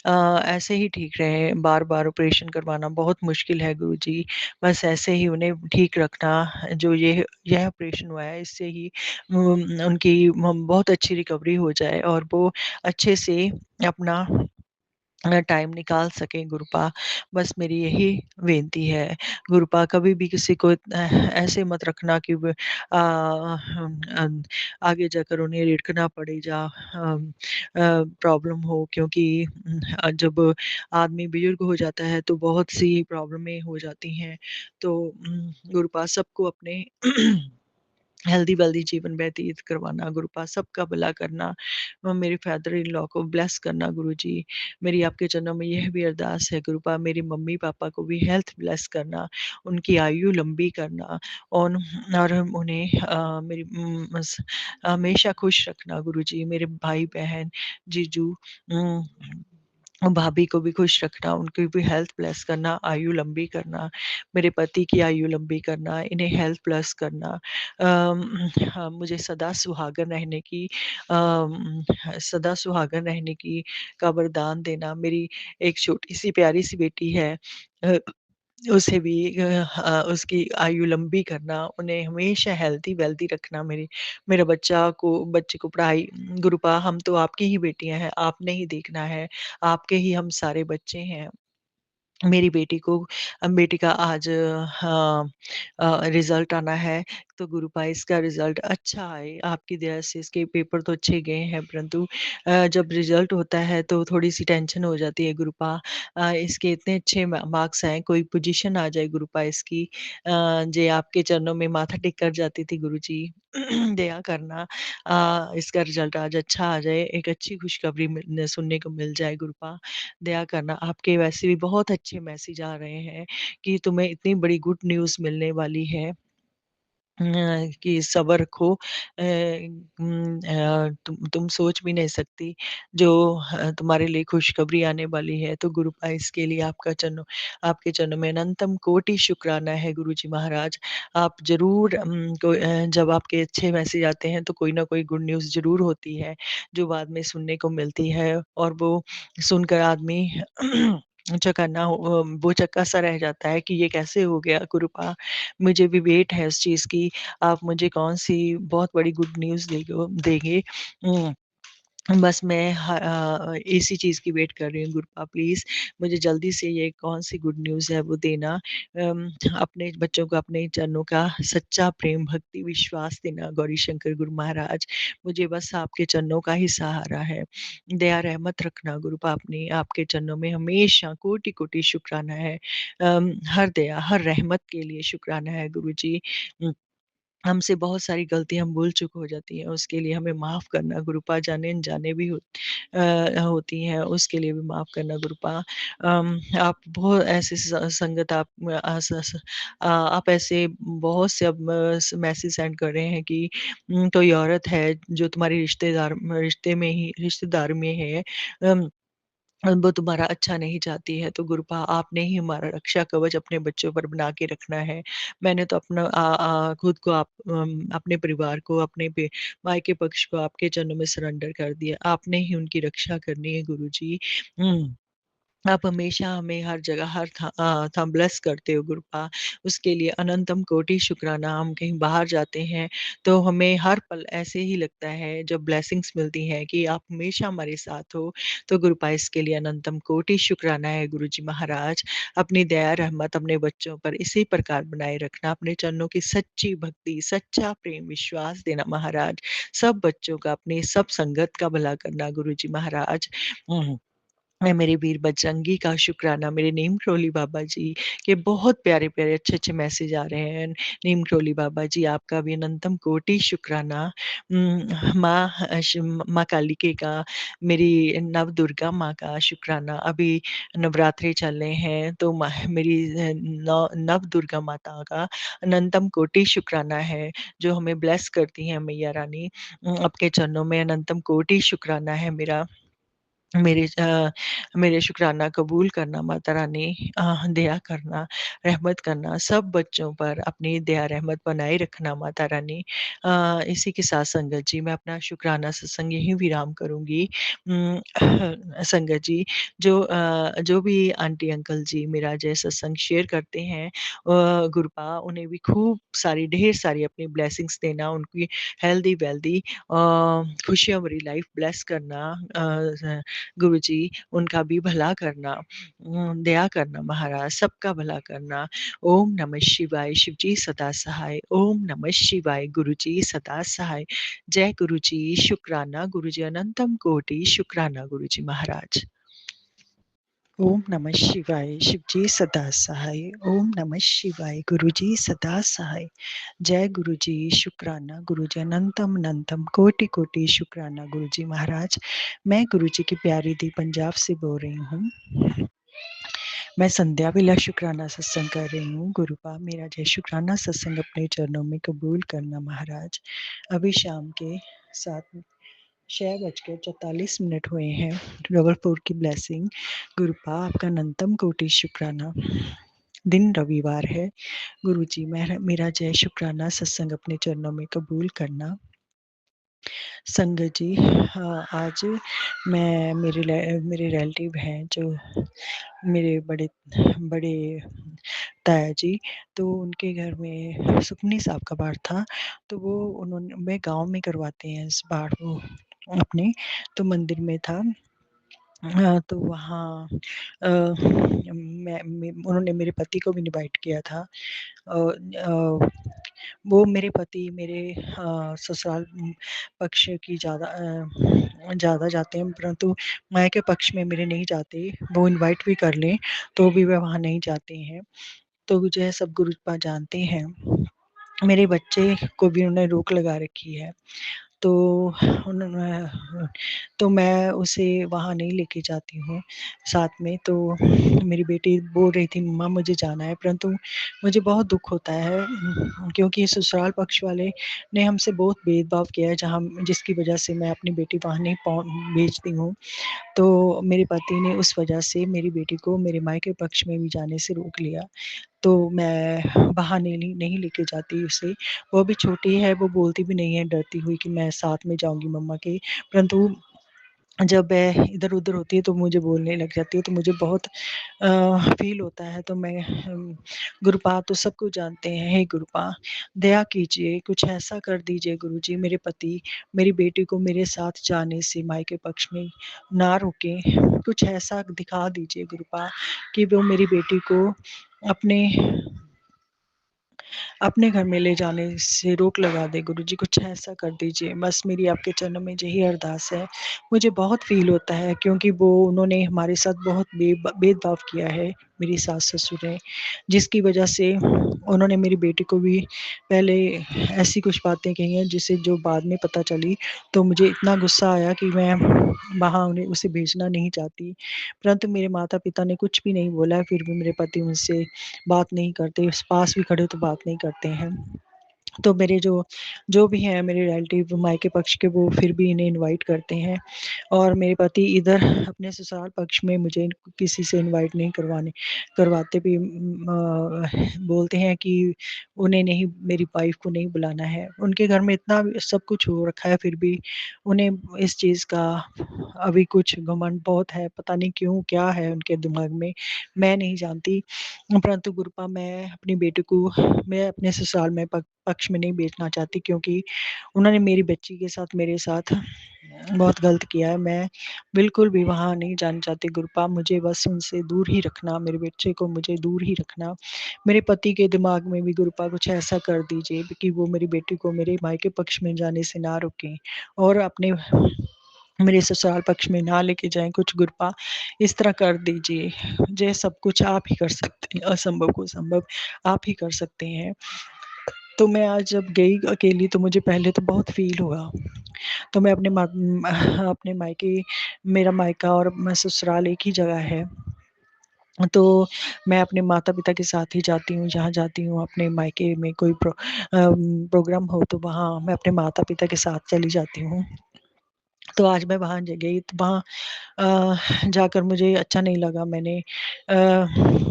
S8: ऐसे ही ठीक रहें, बार-बार ऑपरेशन करवाना बहुत मुश्किल है गुरुजी। बस ऐसे ही उन्हें ठीक रखना, जो यह ऑपरेशन हुआ है इससे ही उनकी बहुत अच्छी रिकवरी हो जाए और वो अच्छे से अपना टाइम निकाल सकें गुरुपा। बस मेरी यही विनती है। गुरुपा कभी भी किसी को ऐसे मत रखना कि आगे जाकर उन्हें रिड़कना पड़े या प्रॉब्लम हो, क्योंकि जब आदमी बुजुर्ग हो जाता है तो बहुत सी प्रॉब्लमें हो जाती हैं। तो गुरुपा सबको अपने हेल्दी-वेल्दी जीवन व्यतीत करवाना गुरुपा, सबका भला करना, मेरे फादर इन लॉ को ब्लेस करना गुरुजी। मेरी आपके चरणों में यह भी अरदास है गुरुपा, मेरे मम्मी-पापा को भी हेल्थ ब्लेस करना, उनकी आयु लंबी करना और उन्हें मेरी हमेशा खुश रखना गुरुजी। मेरे भाई-बहन, जीजू भाभी को भी खुश रखना, उनकी भी हेल्थ ब्लेस करना, आयु लंबी करना, मेरे पति की आयु लंबी करना, इन्हें हेल्थ ब्लेस करना। हाँ, मुझे सदा सुहागन रहने की का वरदान देना। मेरी एक छोटी-सी प्यारी-सी बेटी है, अ, उसे भी उसकी आयु लंबी करना, उन्हें हमेशा हेल्दी-वेल्दी रखना। मेरे बच्चे को पढ़ाई गुरुपा हम तो आपकी ही बेटियाँ हैं, आपने ही देखना है, आपके ही हम सारे बच्चे हैं। मेरी बेटी का आज रिज़ल्ट आना है, तो गुरुपा इसका रिज़ल्ट अच्छा आए, आपकी दया से इसके पेपर तो अच्छे गए हैं, परंतु जब रिज़ल्ट होता है तो थोड़ी-सी टेंशन हो जाती है गुरुपा। इसके इतने अच्छे मार्क्स आएँ, कोई पोज़ीशन आ जाए गुरुपा इसकी, जे आपके चरणों में माथा टेक कर जाती थी गुरुजी। दया करना इसका रिज़ल्ट आज अच्छा आ जाए, एक अच्छी खुशखबरी सुनने को मिल जाए गुरुपा। दया करना, आपके वैसे भी बहुत अच्छे मैसेज आ रहे हैं कि तुम्हें इतनी बड़ी गुड न्यूज़ मिलने वाली है। कि सब्र रखो, तुम सोच भी नहीं सकती जो तुम्हारे लिए खुशखबरी आने वाली है। तो गुरुपा इसके लिए आपके चरणों में अनंतम कोटि शुक्राना है गुरुजी महाराज। आप ज़रूर जब आपके अच्छे मैसेज आते हैं तो कोई ना कोई गुड न्यूज़ ज़रूर होती है, जो बाद में सुनने को मिलती है और वो सुनकर आदमी वो चक्का-सा रह जाता है कि ये कैसे हो गया गुरुपा। मुझे भी वेट है उस चीज़ की, आप मुझे कौन-सी बहुत बड़ी गुड न्यूज़ देंगे। बस मैं इसी चीज़ की वेट कर रही हूँ गुरुपा, प्लीज़ मुझे जल्दी से ये कौन-सी गुड न्यूज़ है वो देना। अपने बच्चों को अपने चरणों का सच्चा प्रेम, भक्ति, विश्वास देना गौरी शंकर गुरु महाराज। मुझे बस आपके चरणों का ही सहारा है। दया रहमत रखना गुरुपा अपनी, आपके चरणों में हमेशा कोटि-कोटि शुक्राना है। हर दया, हर रहमत के लिए शुक्राना है गुरुजी। हमसे बहुत सारी गलतियाँ हम भूल चूक हो जाती हैं, उसके लिए हमें माफ़ करना गुरुपा, जाने-अनजाने भी होती हैं, उसके लिए भी माफ़ करना गुरुपा। आप बहुत ऐसे संगत आप आप ऐसे बहुत से अब मैसेज सेंड कर रहे हैं कि कोई औरत है जो तुम्हारी रिश्तेदार में है, अम वो तुम्हारा अच्छा नहीं चाहती है, तो गुरुपा आपने ही हमारा रक्षा कवच अपने बच्चों पर बना के रखना है। मैंने तो अपना खुद को अपने परिवार को, अपने मायके पक्ष को आपके चरणों में सरेंडर कर दिया। आपने ही उनकी रक्षा करनी है गुरुजी। आप हमेशा हमें हर जगह ब्लेस करते हो गुरुपा, उसके लिए अनंतम कोटि शुक्राना। हम कहीं बाहर जाते हैं, तो हमें हर पल ऐसे ही लगता है जब ब्लेसिंग्स मिलती हैं कि आप हमेशा हमारे साथ हो, तो गुरुपा इसके लिए अनंतम कोटि शुक्राना है गुरुजी महाराज। अपनी दया रहमत अपने बच्चों पर इसी प्रकार बनाए रखना, अपने चरणों की सच्ची भक्ति, सच्चा प्रेम, विश्वास देना महाराज। सब बच्चों का, अपनी सब संगत का भला करना गुरुजी महाराज। मेरे वीर बजरंगी का शुक्राना, मेरे नीम करोली बाबा जी के बहुत प्यारे-प्यारे, अच्छे-अच्छे मैसेज आ रहे हैं। नीम करोली बाबा जी, आपका भी अनंतम कोटि शुक्राना। माँ कालिके का, मेरी नव दुर्गा माँ का शुक्राना। अभी नवरात्रे चल रहे हैं, तो मेरी नव दुर्गा माता का अनंतम कोटि शुक्राना है, जो हमें ब्लेस करती हैं मैया रानी। आपके चरणों में अनंतम कोटि शुक्राना है मेरा। मेरे शुकराना कबूल करना माता रानी, दया करना, रहमत करना, सब बच्चों पर अपनी दया रहमत बनाए रखना माता रानी। इसी के साथ संगत जी, मैं अपना शुकराना सत्संग यहीं विराम करूँगी। संगत जी, जो भी आंटी अंकल जी मेरा जय सत्संग शेयर करते हैं, गुरुपा उन्हें भी खूब सारी, ढेर सारी अपनी ब्लेसिंग्स देना, उनकी हेल्दी-वेल्दी खुशियाँ भरी लाइफ ब्लेस करना, गुरुजी उनका भी भला करना, दया करना महाराज, सबका भला करना। ओम नमः शिवाय, शिव जी सदा सहाय। ओम नमः शिवाय, गुरुजी सदा सहाय। जय गुरुजी, शुक्राना गुरुजी, अनंतम कोटि शुक्राना गुरुजी महाराज। ओम नमः शिवाय, शिव जी सदा सहाय। ओम नमः शिवाय, गुरुजी सदा सहाय। जय गुरुजी, शुक्राना गुरुजी, अनंतम अनंतम कोटि कोटि शुक्राना गुरुजी महाराज। मैं गुरुजी की प्यारी दी पंजाब से बोल रही हूँ। मैं संध्या बेला शुक्राना सत्संग कर रही हूँ। गुरुपा मेरा जय शुक्राना सत्संग अपने चरणों में कबूल करना महाराज। अभी शाम के 6:44 हुए हैं। जबलपुर की ब्लेसिंग। गुरुपा आपका अनंतम कोटि शुक्राना। दिन रविवार है। गुरुजी मेरा जय शुक्राना सत्संग अपने चरणों में कबूल करना। संगत जी, आज मैं मेरे रिलेटिव हैं जो मेरे बड़े बड़े ताया जी, तो उनके घर में सुखमनी साहब का पाठ था, तो मैं गाँव में करवाते हैं इस पाठ को अपने, तो मंदिर में था। तो वहाँ उन्होंने मेरे पति को भी इनवाइट किया था। वो मेरे पति मेरे ससुराल पक्ष की ज़्यादा जाते हैं, परंतु मायके पक्ष में मेरे नहीं जाते। वो इनवाइट भी कर लें, तो भी वह वहाँ नहीं जाते हैं। तो जो सब गुरुपा जानते हैं। मेरे बच्चे को भी उन्होंने रोक लगा रखी है। तो मैं उसे वहाँ नहीं लेके जाती हूँ साथ में। तो मेरी बेटी बोल रही थी मम्मा मुझे जाना है, परंतु मुझे बहुत दुःख होता है क्योंकि ससुराल पक्ष वाले ने हमसे बहुत भेदभाव किया है, जिसकी वजह से मैं अपनी बेटी वहाँ नहीं भेजती हूँ। तो मेरे पति ने उस वजह से मेरी बेटी को मेरे मायके पक्ष में भी जाने से रोक लिया। तो मैं वहाँ नहीं लेके जाती उसे। वो भी छोटी है, वो बोलती भी नहीं है डरती हुई कि मैं साथ में जाऊँगी मम्मा के। परंतु जब वह इधर-उधर होती है तो मुझे बोलने लग जाती है, तो मुझे बहुत फ़ील होता है। तो मैं गुरुपा तो सब कुछ जानते हैं, हे गुरुपा दया कीजिए, कुछ ऐसा कर दीजिए गुरुजी मेरे पति मेरी बेटी को मेरे साथ जाने से मायके पक्ष में ना रोकें। कुछ ऐसा दिखा दीजिए गुरुपा कि वो मेरी बेटी को अपने अपने घर में ले जाने से रोक लगा दे गुरुजी, कुछ ऐसा कर दीजिए। बस मेरी आपके चरणों में यही अरदास है। मुझे बहुत फ़ील होता है क्योंकि उन्होंने हमारे साथ बहुत भेदभाव किया है, मेरी सास-ससुर ने, जिसकी वजह से उन्होंने मेरी बेटी को भी पहले ऐसी कुछ बातें कही हैं जिसे जो बाद में पता चली, तो मुझे इतना गुस्सा आया कि मैं वहाँ उसे भेजना नहीं चाहती। परंतु मेरे माता-पिता ने कुछ भी नहीं बोला, फिर भी मेरे पति मुझसे बात नहीं करते, पास भी खड़े तो बात नहीं करते हैं। तो मेरे जो भी हैं मेरे रिलेटिव मायके पक्ष के, वो फिर भी इन्हें इनवाइट करते हैं और मेरे पति इधर अपने ससुराल पक्ष में मुझे किसी से इनवाइट नहीं करवाते भी। बोलते हैं कि उन्हें नहीं, मेरी वाइफ़ को नहीं बुलाना है। उनके घर में इतना सब कुछ हो रखा है, फिर भी उन्हें इस चीज़ का अभी कुछ घमंड बहुत है, पता नहीं क्यों, क्या है उनके दिमाग में, मैं नहीं जानती। परंतु गुरुपा मैं अपनी बेटी को मैं अपने ससुराल में पक्ष में नहीं भेजना चाहती क्योंकि उन्होंने मेरी बच्ची के साथ मेरे साथ बहुत गलत किया है। मैं बिल्कुल भी वहाँ नहीं जाना चाहती गुरुपा, मुझे बस उनसे दूर ही रखना, मेरे बच्चे को मुझे दूर ही रखना। मेरे पति के दिमाग में भी गुरुपा कुछ ऐसा कर दीजिए कि वो मेरी बेटी को मेरे मायके पक्ष में जाने से ना रोकें और अपने मेरे ससुराल पक्ष में ना लेके जाएँ कुछ गुरुपा, इस तरह कर दीजिए। ये सब कुछ आप ही कर सकते हैं, असंभव को संभव आप ही कर सकते हैं। तो मैं आज जब गई अकेली तो मुझे पहले तो बहुत फ़ील हुआ। तो मैं अपने मायके, मेरा मायका और ससुराल एक ही जगह है। तो मैं अपने माता-पिता के साथ ही जाती हूँ, जहाँ जाती हूँ अपने मायके में कोई प्रोग्राम हो तो वहाँ मैं अपने माता-पिता के साथ चली जाती हूँ। तो आज मैं वहाँ गई तो वहाँ जाकर मुझे अच्छा नहीं लगा।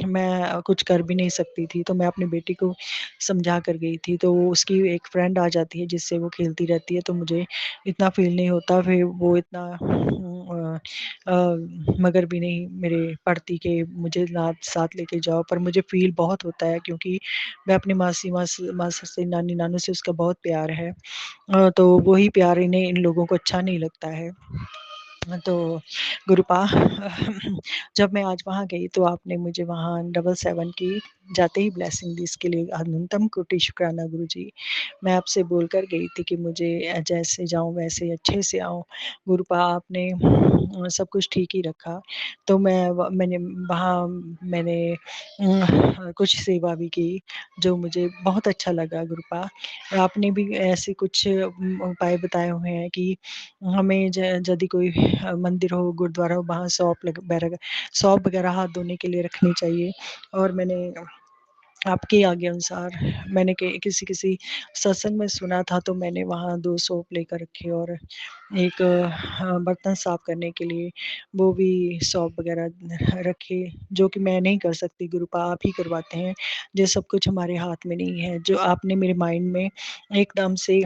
S8: मैं कुछ कर भी नहीं सकती थी, तो मैं अपनी बेटी को समझा कर गई थी। तो उसकी एक फ्रेंड आ जाती है जिससे वो खेलती रहती है, तो मुझे इतना फ़ील नहीं होता। फिर वो इतना मगर भी नहीं मेरे पड़ती कि मुझे साथ लेके जाओ, पर मुझे फ़ील बहुत होता है क्योंकि मैं अपनी मासी से, नानी-नानू से उसका बहुत प्यार है। तो वही प्यार इन लोगों को अच्छा नहीं लगता है। तो गुरुपा जब मैं आज वहाँ गई तो आपने मुझे वहाँ 777 की जाते ही ब्लेसिंग दी, इसके लिए अनंतम कोटि शुक्राना गुरुजी। मैं आपसे बोलकर गई थी कि मुझे जैसे जाऊँ वैसे अच्छे से आऊँ। गुरुपा आपने सब कुछ ठीक ही रखा। तो मैंने कुछ सेवा भी की, जो मुझे बहुत अच्छा लगा गुरुपा। आपने भी ऐसे कुछ उपाय बताए हुए हैं कि हमें यदि कोई मंदिर हो, गुरुद्वारा हो, वहाँ सौंफ वगैरह हाथ धोने के लिए रखनी चाहिए। और मैंने आपकी आज्ञा अनुसार मैंने किसी सत्संग में सुना था, तो मैंने वहाँ 2 सौंफ लेकर रखे और एक बर्तन साफ करने के लिए वो भी सौंफ वगैरह रखे, जो कि मैं नहीं कर सकती गुरुपा, आप ही करवाते हैं। ये सब कुछ हमारे हाथ में नहीं है। जो आपने मेरे माइंड में एकदम से,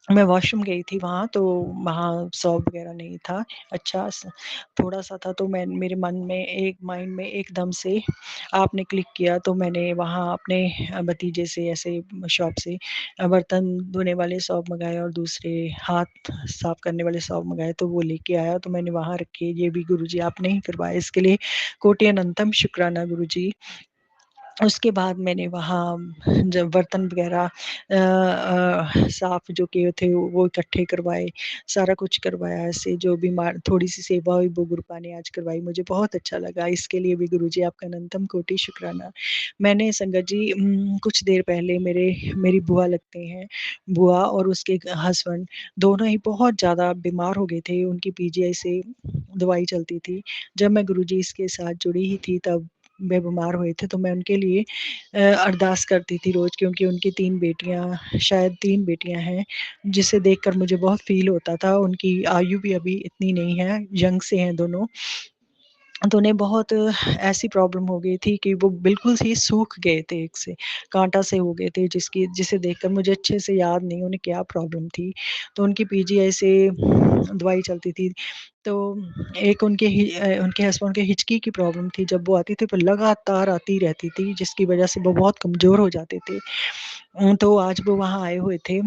S8: मैं वॉशरूम गई थी वहाँ, तो वहाँ सौंफ वगैरह नहीं था। अच्छा थोड़ा-सा था, तो मेरे मन में माइंड में एकदम से आपने क्लिक किया, तो मैंने वहाँ अपने भतीजे से ऐसे शॉप से बर्तन धोने वाले सौंफ मँगाए और दूसरे हाथ साफ करने वाले सौंफ मँगाए, तो वो लेके आया, तो मैंने वहाँ रखे। ये भी गुरुजी आपने ही करवाया, इसके लिए कोटि अनंतम शुक्राना गुरुजी। उसके बाद मैंने वहाँ जब बर्तन वग़ैरह साफ़ जो किए थे वो इकट्ठे करवाए, सारा कुछ करवाया ऐसे जो बीमार थोड़ी-सी सेवा हुई वो गुरुपा ने आज करवाई, मुझे बहुत अच्छा लगा, इसके लिए भी गुरुजी आपका अनंतम कोटि शुक्राना। मैंने संगत जी कुछ देर पहले मेरी बुआ लगते हैं, बुआ और उसके हस्बैंड दोनों ही बहुत ज़्यादा बीमार हो गए थे, उनकी पीजीआई से दवाई चलती थी। जब मैं गुरुजी के साथ जुड़ी ही थी तब वे बीमार हुए थे, तो मैं उनके लिए अरदास करती थी रोज़ क्योंकि उनकी 3 बेटियाँ शायद 3 बेटियाँ हैं, जिसे देखकर मुझे बहुत फ़ील होता था। उनकी आयु भी अभी इतनी नहीं है, यंग से हैं दोनों। तो उन्हें बहुत ऐसी प्रॉब्लम हो गई थी कि वो बिल्कुल ही सूख गए थे एक से, काँटा से हो गए थे जिसे देखकर मुझे अच्छे से याद नहीं उन्हें क्या प्रॉब्लम थी। तो उनकी पीजीआई से दवाई चलती थी। तो एक उनके हस्बैंड के हिचकी की प्रॉब्लम थी, जब वो आती थी तो लगातार आती रहती थी, जिसकी वज़ह से वो बहुत कमज़ोर हो जाते थे। तो आज वो वहाँ आए हुए थे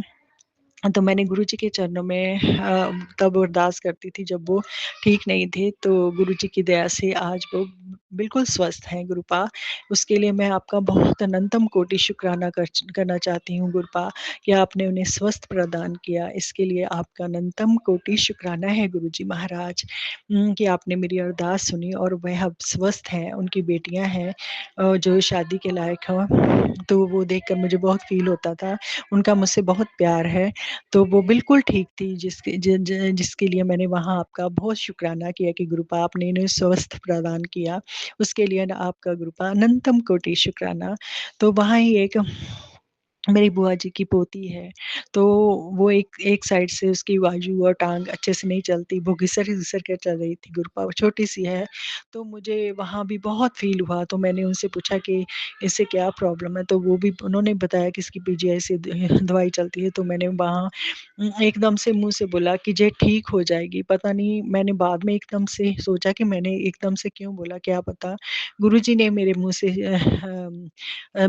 S8: तो मैंने गुरुजी के चरणों में तब अरदास करती थी जब वो ठीक नहीं थे, तो गुरुजी की दया से आज वो बिल्कुल स्वस्थ हैं गुरुपा। उसके लिए मैं आपका बहुत अनंतम कोटि शुक्राना करना चाहती हूँ गुरुपा कि आपने उन्हें स्वस्थ प्रदान किया। इसके लिए आपका अनंतम कोटि शुक्राना है गुरुजी महाराज कि आपने मेरी अरदास सुनी और वह अब स्वस्थ हैं, उनकी बेटियाँ हैं जो शादी के लायक हों। तो वो देखकर मुझे बहुत फ़ील होता था, उनका मुझसे बहुत प्यार है। तो वो बिल्कुल ठीक थी जिसके लिए मैंने वहाँ आपका बहुत शुक्राना किया कि गुरुपा आपने इन्हें स्वस्थ प्रदान किया। उसके लिए ना आपका गुरुपा अनंतम कोटि शुक्राना। तो वहाँ ही एक मेरी बुआ जी की पोती है, तो वो एक एक साइड से उसकी बाजू और टाँग अच्छे से नहीं चलती, वो घिसर-घिसर कर चल रही थी गुरुपा, वो छोटी-सी है, तो मुझे वहाँ भी बहुत फ़ील हुआ, तो मैंने उनसे पूछा कि इससे क्या प्रॉब्लम है? तो वो भी उन्होंने बताया कि इसकी पीजीआई से दवाई चलती है, तो मैंने वहाँ एकदम से मुँह से बोला कि ये ठीक हो जाएगी, पता नहीं मैंने बाद में एकदम से सोचा कि मैंने एकदम से क्यों बोला, क्या पता गुरुजी ने मेरे मुँह से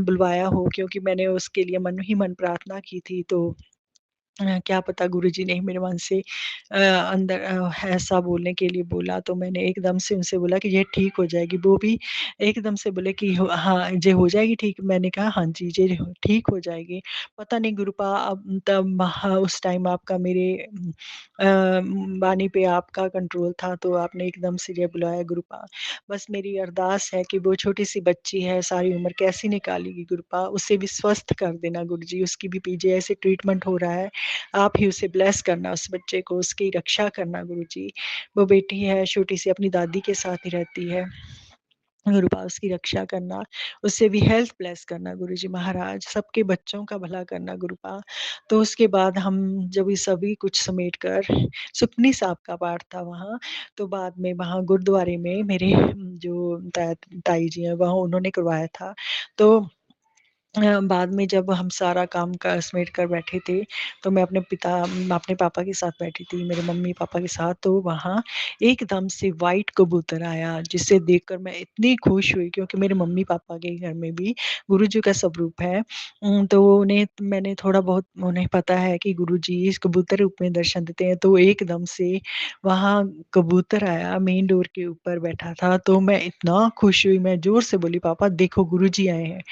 S8: बुलवाया हो क्योंकि मैंने उसके लिए मन ही मन प्रार्थना की थी तो क्या पता गुरुजी ने ही मेरे मन से अंदर ऐसा बोलने के लिए बोला तो मैंने एकदम से उनसे बोला कि ये ठीक हो जाएगी। वो भी एकदम से बोले कि हो हाँ, ये हो जाएगी ठीक? मैंने कहा हाँ जी, ये ठीक हो जाएगी। पता नहीं गुरुपा अब तब हाँ, उस टाइम आपका मेरे वाणी पे आपका कंट्रोल था तो आपने एकदम से ये बुलाया गुरुपा। बस मेरी अरदास है कि वो छोटी-सी बच्ची है, सारी उम्र कैसी निकालेगी गुरुपा, उसे भी स्वस्थ कर देना गुरुजी, उसकी भी पीजीआई से ट्रीटमेंट हो रहा है। आप ही उसे ब्लेस करना उस बच्चे को, उसकी रक्षा करना गुरुजी। वो बेटी है छोटी-सी अपनी दादी के साथ ही रहती है। गुरुपा उसकी रक्षा करना, उससे भी हेल्थ ब्लेस करना गुरुजी महाराज, सबके बच्चों का भला करना गुरुपा। तो उसके बाद हम जब ये सभी कुछ समेट कर सुखमनी साहब का पाठ था वहाँ, तो बाद में वहाँ गुरुद्वारे में मेरे जो ताई जी हैं वहाँ उन्होंने करवाया था। तो बाद में जब हम सारा काम का समेट कर बैठे थे, तो मैं अपने पापा के साथ बैठी थी, मेरे मम्मी-पापा के साथ, तो वहाँ एकदम से व्हाइट कबूतर आया, जिसे देखकर मैं इतनी खुश हुई क्योंकि मेरे मम्मी-पापा के घर में भी गुरुजी का स्वरूप है। तो मैंने थोड़ा बहुत उन्हें पता है कि गुरुजी इस कबूतर रूप में दर्शन देते हैं, तो एकदम से वहाँ कबूतर आया, मेन डोर के ऊपर बैठा था, तो मैं इतना खुश हुई, मैं ज़ोर से बोली, "पापा देखो गुरुजी आए हैं।"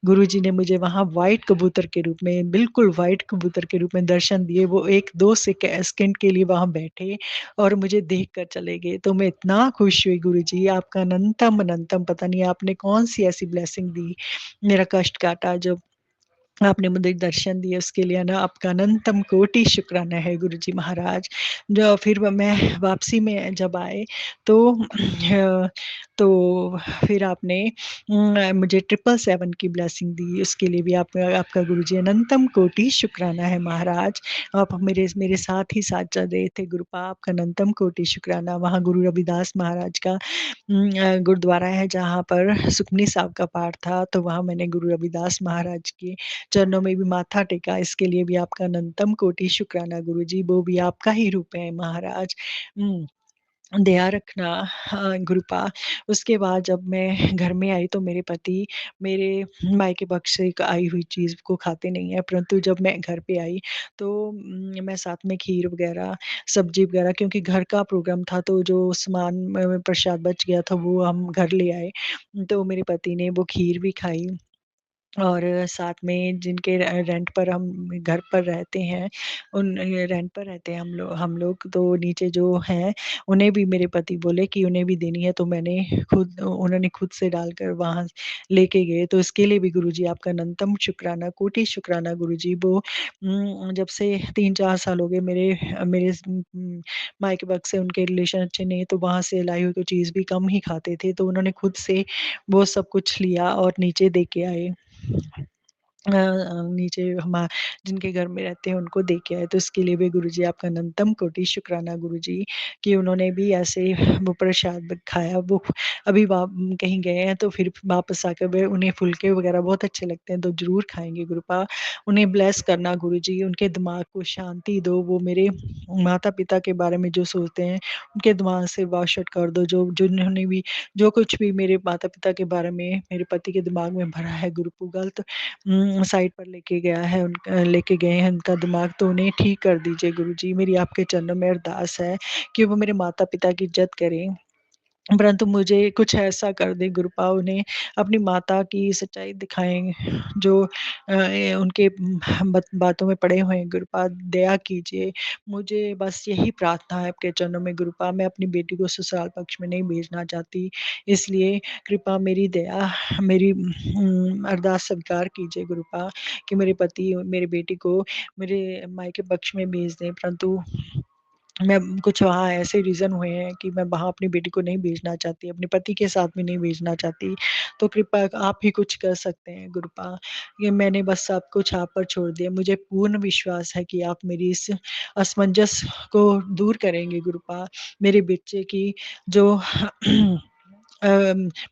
S8: गुरुजी ने मुझे वहाँ व्हाइट कबूतर के रूप में, बिल्कुल व्हाइट कबूतर के रूप में दर्शन दिए। वो 1-2 सेकंड के लिए वहाँ बैठे और मुझे देख कर चले गए। तो मैं इतना खुश हुई गुरुजी, आपका अनंतम अनंतम पता नहीं आपने कौन-सी ऐसी ब्लेसिंग दी, मेरा कष्ट काटा जब आपने मुझे दर्शन दिए उसके लिए ना आपका अनंतम कोटि शुक्राना है गुरुजी महाराज। जो फिर मैं वापसी में जब आए तो तो फिर आपने मुझे 777 की ब्लेसिंग दी, उसके लिए भी आपका आपका गुरुजी अनंतम कोटि शुक्राना है महाराज। आप मेरे मेरे साथ ही साथ चल रहे थे गुरुपा, आपका अनंतम कोटि शुक्राना। वहाँ गुरु रविदास महाराज का गुरुद्वारा है जहाँ पर सुखमनी साहब का पाठ था, तो वहाँ मैंने गुरु रविदास महाराज के चरणों में भी माथा टेका, इसके लिए भी आपका अनंतम कोटि शुक्राना गुरुजी, वो भी आपका ही रूप है महाराज। दया रखना गुरुपा। उसके बाद जब मैं घर में आई तो मेरे पति मेरे मायके पक्ष से आई हुई चीज़ को खाते नहीं हैं, परंतु जब मैं घर पे आई तो मैं साथ में खीर वग़ैरह, सब्ज़ी वग़ैरह, क्योंकि घर का प्रोग्राम था तो जो सामान प्रसाद बच गया था वो हम घर ले आए। तो मेरे पति ने वो खीर भी खाई। और साथ में जिनके रेंट पर हम घर पर रहते हैं, उन रेंट पर रहते हैं हम लोग तो नीचे जो हैं, उन्हें भी मेरे पति बोले कि उन्हें भी देनी है, तो उन्होंने खुद से डालकर वहाँ लेके गए। तो इसके लिए भी गुरुजी आपका अनंतम शुक्राना, कोटि शुक्राना गुरुजी। वो जब से 3-4 साल हो गए मेरे मायके पक्ष से उनके रिलेशन अच्छे नहीं है, तो वहाँ से लाई हुई कोई चीज़ भी कम ही खाते थे, तो उन्होंने खुद से वो सब कुछ लिया और नीचे दे के आए। नीचे जिनके घर में रहते हैं उनको दे के आए, तो इसके लिए भी गुरुजी आपका अनंतम कोटि शुक्राना गुरुजी कि उन्होंने भी ऐसे वो प्रसाद खाया। वो अभी कहीं गए हैं तो फिर वापस आकर वे उन्हें फुलके वगैरह बहुत अच्छे लगते हैं, तो ज़रूर खाएँगे गुरुपा। उन्हें ब्लेस करना गुरुजी, उनके दिमाग को शांति दो, वो मेरे माता-पिता के बारे में जो सोचते हैं, उनके दिमाग से वॉश आउट कर दो। जिन्होंने भी जो कुछ भी मेरे माता-पिता के बारे में मेरे पति के दिमाग में भरा है गुरुपु गलत साइड पर लेके गए हैं उनका दिमाग, तो उन्हें ठीक कर दीजिए गुरुजी। मेरी आपके चरणों में अरदास है कि वो मेरे माता-पिता की इज़्ज़त करें। परंतु मुझे कुछ ऐसा कर दें गुरुपा, उन्हें अपनी माता की सच्चाई दिखाएँ जो उनके बातों में पड़े हुए हैं गुरुपा, दया कीजिए। मुझे बस यही प्रार्थना है आपके चरणों में गुरुपा। मैं अपनी बेटी को ससुराल पक्ष में नहीं भेजना चाहती, इसलिए कृपा मेरी अरदास स्वीकार कीजिए गुरुपा कि मेरे पति मेरी बेटी को मेरे मायके पक्ष में भेज दें। परंतु मैं कुछ वहाँ ऐसे रीज़न हुए हैं कि मैं वहाँ अपनी बेटी को नहीं भेजना चाहती, अपने पति के साथ भी नहीं भेजना चाहती। तो कृपया आप ही कुछ कर सकते हैं गुरुपा। ये मैंने बस सब कुछ आप पर छोड़ दिया। मुझे पूर्ण विश्वास है कि आप मेरी इस असमंजस को दूर करेंगे गुरुपा। मेरे बच्चे की जो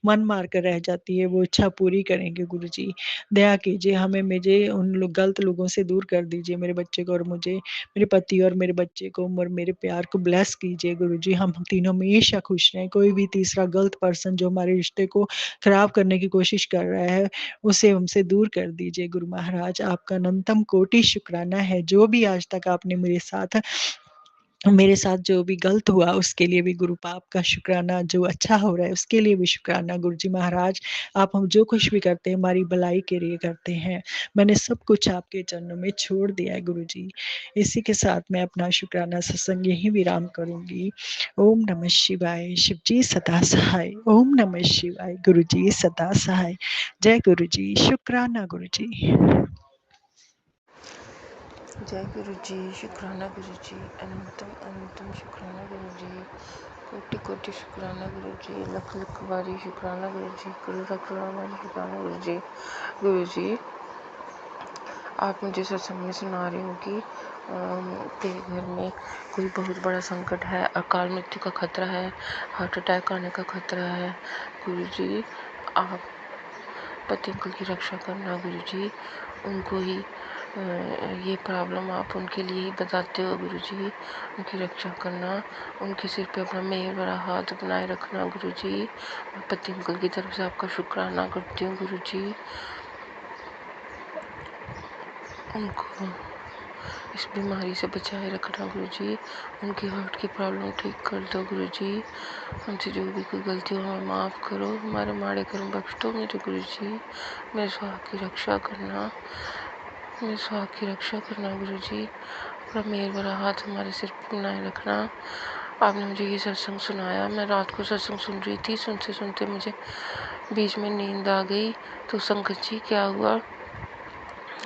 S8: मन मार कर रह जाती है, वो इच्छा पूरी करेंगे गुरुजी। दया कीजिए मुझे उन गलत लोगों से दूर कर दीजिए मेरे बच्चे को और मुझे, मेरे पति और मेरे बच्चे को और मेरे प्यार को ब्लेस कीजिए गुरुजी। हम तीनों हमेशा खुश रहें। कोई भी तीसरा गलत पर्सन जो हमारे रिश्ते को खराब करने की कोशिश कर रहा है, उसे हमसे दूर कर दीजिए गुरु महाराज। आपका अनंतम कोटि शुक्राना है, जो भी आज तक आपने मेरे साथ जो भी गलत हुआ उसके लिए भी गुरु पाप का शुक्राना, जो अच्छा हो रहा है उसके लिए भी शुक्राना गुरुजी महाराज। आप हम जो कुछ भी करते हैं हमारी भलाई के लिए करते हैं। मैंने सब कुछ आपके चरणों में छोड़ दिया है गुरुजी। इसी के साथ मैं अपना शुक्राना सत्संग यहीं विराम करूँगी। ओम नमः शिवाय। शिव जी सदा सहाय। ओम नमः शिवाय। गुरुजी सदा सहाय। जय गुरुजी। शुक्राना गुरुजी।
S9: जय गुरु जी। शुक्राना गुरु जी। अनंतम अनंतम शुक्राना गुरु जी। कोटि कोटि शुक्राना गुरु जी। लख लख बारी शुक्राना गुरु जी। करोड़ करोड़ बारी शुक्राना गुरु जी। गुरु जी, आप मुझे सत्संग में सुना रही हो कि तेरे घर में कोई बहुत बड़ा संकट है, अकाल मृत्यु का खतरा है, हार्ट अटैक आने का खतरा है। गुरु जी, आप पति अंकल की रक्षा करना गुरु जी। उनको ही ये प्रॉब्लम आप उनके लिए ही बताते हो गुरु जी। उनकी रक्षा करना, उनके सिर पे अपना मेहर भरा हाथ बनाए रखना गुरु जी। मैं पति अंकल की तरफ से आपका शुक्राना करती हूँ गुरु जी। उनको इस बीमारी से बचाए रखना गुरु जी। उनकी हार्ट की प्रॉब्लम ठीक कर दो गुरु जी। हमसे जो भी कोई गलती हो हमें माफ़ करो, हमारे माड़े कर्म बख्श दो मेरे गुरु जी। मेरे सुहाग की रक्षा करना, मेरे सुहाग की रक्षा करना गुरु जी। अपना मेहर भरा हाथ हमारे सिर पर बनाए रखना। आपने मुझे ये सत्संग सुनाया, मैं रात को सत्संग सुन रही थी, सुनते सुनते मुझे बीच में नींद आ गई। तो संकट जी क्या हुआ,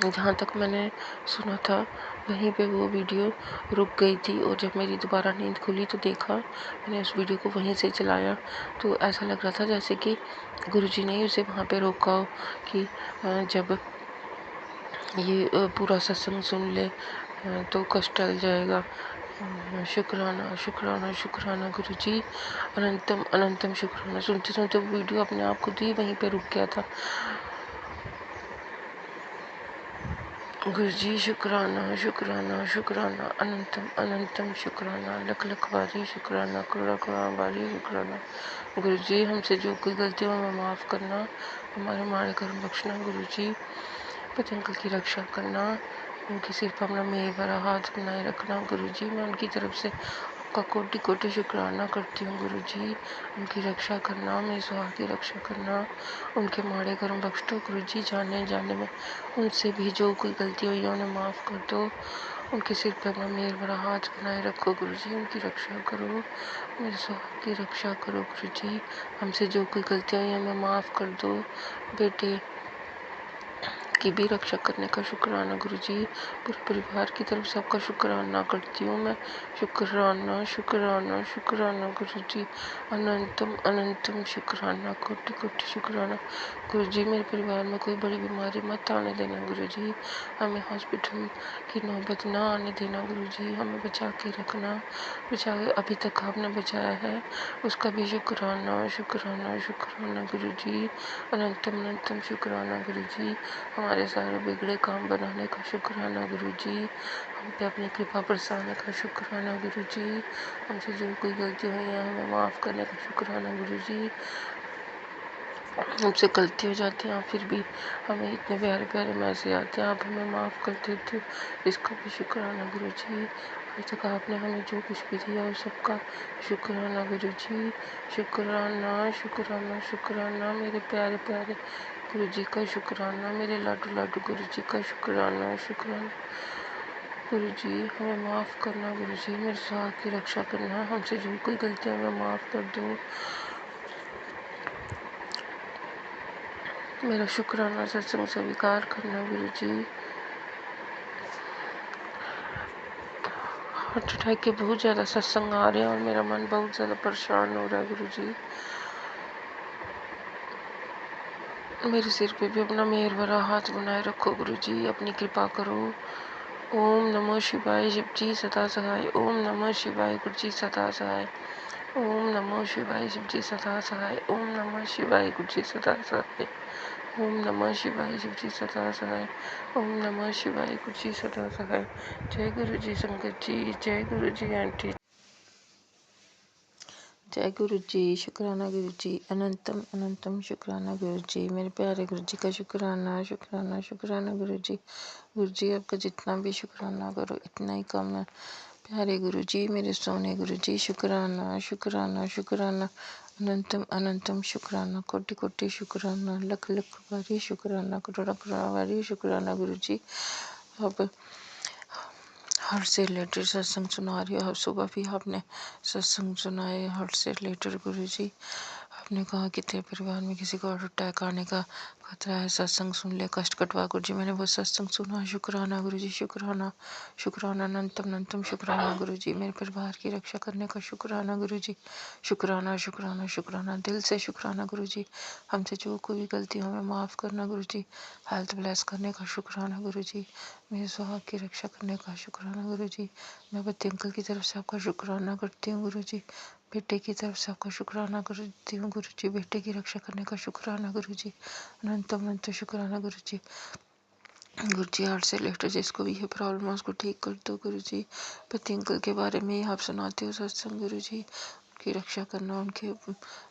S9: जहाँ तक मैंने सुना था वहीं पे वो वीडियो रुक गई थी, और जब मेरी दोबारा नींद खुली तो देखा, मैंने उस वीडियो को वहीं से चलाया तो ऐसा लग रहा था जैसे कि गुरुजी ने उसे वहाँ पे रोका हो कि जब ये पूरा सत्संग सुन ले तो कष्ट टल जाएगा। शुक्राना शुक्राना शुक्राना गुरु जी। अनंतम अनंतम शुक्राना। सुनते सुनते वो वीडियो अपने आप खुद ही वहीं पे रुक गया था। गुरुजी शुक्राना शुक्राना शुक्राना अनंतम अनंतम शुक्राना लख लख बारी शुक्राना करोड़ा करोड़ा बारी शुक्राना। गुरुजी हमसे जो कोई गलती हो हमें माफ़ करना, हमारे माड़े कर्म बख्शना। गुरुजी पति अंकल की रक्षा करना, उनके सिर पर अपना मेहर भरा हाथ बनाए रखना। गुरुजी मैं उनकी तरफ से आपका कोटि कोटि शुक्राना करती हूँ। गुरुजी उनकी रक्षा करना, मेरे सुहाग की रक्षा करना, उनके माड़े कर्म बख्श दो। गुरुजी जाने जाने में उनसे भी जो कोई गलती हुई है उन्हें माफ़ कर दो, उनके सिर पर अपना मेहर भरा हाथ बनाए रखो। गुरुजी उनकी रक्षा करो, मेरे सुहाग की रक्षा करो। गुरुजी हमसे जो कोई गलतियाँ हुई हमें माफ़ कर दो। बेटे की भी रक्षा करने का शुक्राना। गुरुजी पूरे परिवार की तरफ से आपका शुक्राना करती हूँ मैं। शुक्राना शुक्राना शुक्राना गुरुजी, अनंतम अनंतम शुक्राना, कोटि कोटि शुक्राना। गुरुजी मेरे परिवार में कोई बड़ी बीमारी मत आने देना। गुरुजी हमें हॉस्पिटल की नौबत ना आने देना। गुरुजी हमें बचा के रखना, बचा अभी तक आपने बचाया है उसका भी शुक्राना शुक्राना शुक्राना। गुरुजी अनंतम अनंतम शुक्राना। गुरुजी हमारे सारे बिगड़े काम बनाने का शुक्राना। गुरुजी हम पे अपनी कृपा बरसाने का शुक्राना। गुरुजी हमसे जो कोई गलती हुई है हमें माफ़ करने का शुक्राना। गुरुजी हमसे गलती हो जाती है फिर भी हमें इतने प्यारे प्यारे मैसेज आते हैं, आप हमें माफ़ कर देते हो, इसका भी शुक्राना। गुरुजी अभी तक आपने हमें जो कुछ भी दिया उस सबका शुक्राना। गुरुजी शुक्राना शुक्राना शुक्राना, मेरे प्यारे प्यारे गुरुजी का शुक्राना, मेरे लाडू लाडू गुरुजी का शुक्राना शुक्राना। गुरुजी हमें माफ़ करना। गुरुजी मेरे सुहाग की रक्षा करना, हमसे जो कोई गलती हमें माफ़ कर दो। मेरा शुक्राना सत्संग स्वीकार करना। गुरुजी हार्ट अटैक के बहुत ज़्यादा सत्संग आ रहे हैं और मेरा मन बहुत ज़्यादा परेशान हो रहा है। गुरुजी मेरे सिर पे भी अपना मेहर भरा हाथ बनाए रखो। गुरुजी अपनी कृपा करो। ओम नमः शिवाय शिव जी सदा सहाय। ओम नमः शिवाय गुरुजी सदा सहाय। ओम नमः शिवाय शिव जी सदा सहाय। ओम नमः शिवाय गुरुजी सदा सहाय। ओम नमः शिवाय शिव जी सदा सहाय। ओम नमः शिवाय गुरुजी सदा सहाय। जय गुरुजी संगत जी, जय गुरुजी आंटी, जय गुरुजी। शुक्राना गुरुजी, अनंतम अनंतम शुक्राना गुरुजी, मेरे प्यारे गुरुजी का शुक्राना शुक्राना शुक्राना गुरुजी। गुरुजी आपका जितना भी शुक्राना करो इतना ही कम है। प्यारे गुरुजी, मेरे सोने गुरुजी, शुक्राना शुक्राना शुक्राना, अनंतम अनंतम शुक्राना, कोटि कोटि शुक्राना, लख लख बारी शुक्राना, करोड़ा करोड़ा बारी शुक्राना। गुरुजी अब हर्ट से रिलेटेड सत्संग सुना रही हो। अब सुबह भी आपने सत्संग सुनाए हर्ट से रिलेटेड। गुरुजी आपने कहा कि तेरे परिवार में किसी को हार्ट अटैक आने का खतरा है, सत्संग सुन ले, कष्ट कटवा। गुरुजी मैंने वो सत्संग सुना, शुक्राना गुरुजी, शुक्राना शुक्राना, अनंतम अनंतम शुक्राना। गुरुजी मेरे परिवार की रक्षा करने का शुक्राना। गुरुजी शुक्राना शुक्राना शुक्राना, दिल से शुक्राना। गुरुजी हमसे जो कोई भी गलती हमें माफ़ करना। गुरुजी हेल्थ ब्लेस करने का शुक्राना। गुरुजी मेरे सुहाग की रक्षा करने का शुक्राना। गुरुजी मैं बत्ती अंकल की तरफ से आपका शुक्राना करती हूँ। गुरुजी बेटे की तरफ से आपका शुक्राना करती हूँ। गुरुजी बेटे की रक्षा करने का शुक्राना। गुरुजी अनंतम अनंत शुक्राना। गुरुजी गुरुजी हार्ट से रिलेटेड जिसको भी ये प्रॉब्लम है उसको ठीक कर दो। गुरुजी पति अंकल के बारे में ही आप सुनाते हो सत्संग। गुरुजी उनकी रक्षा करना,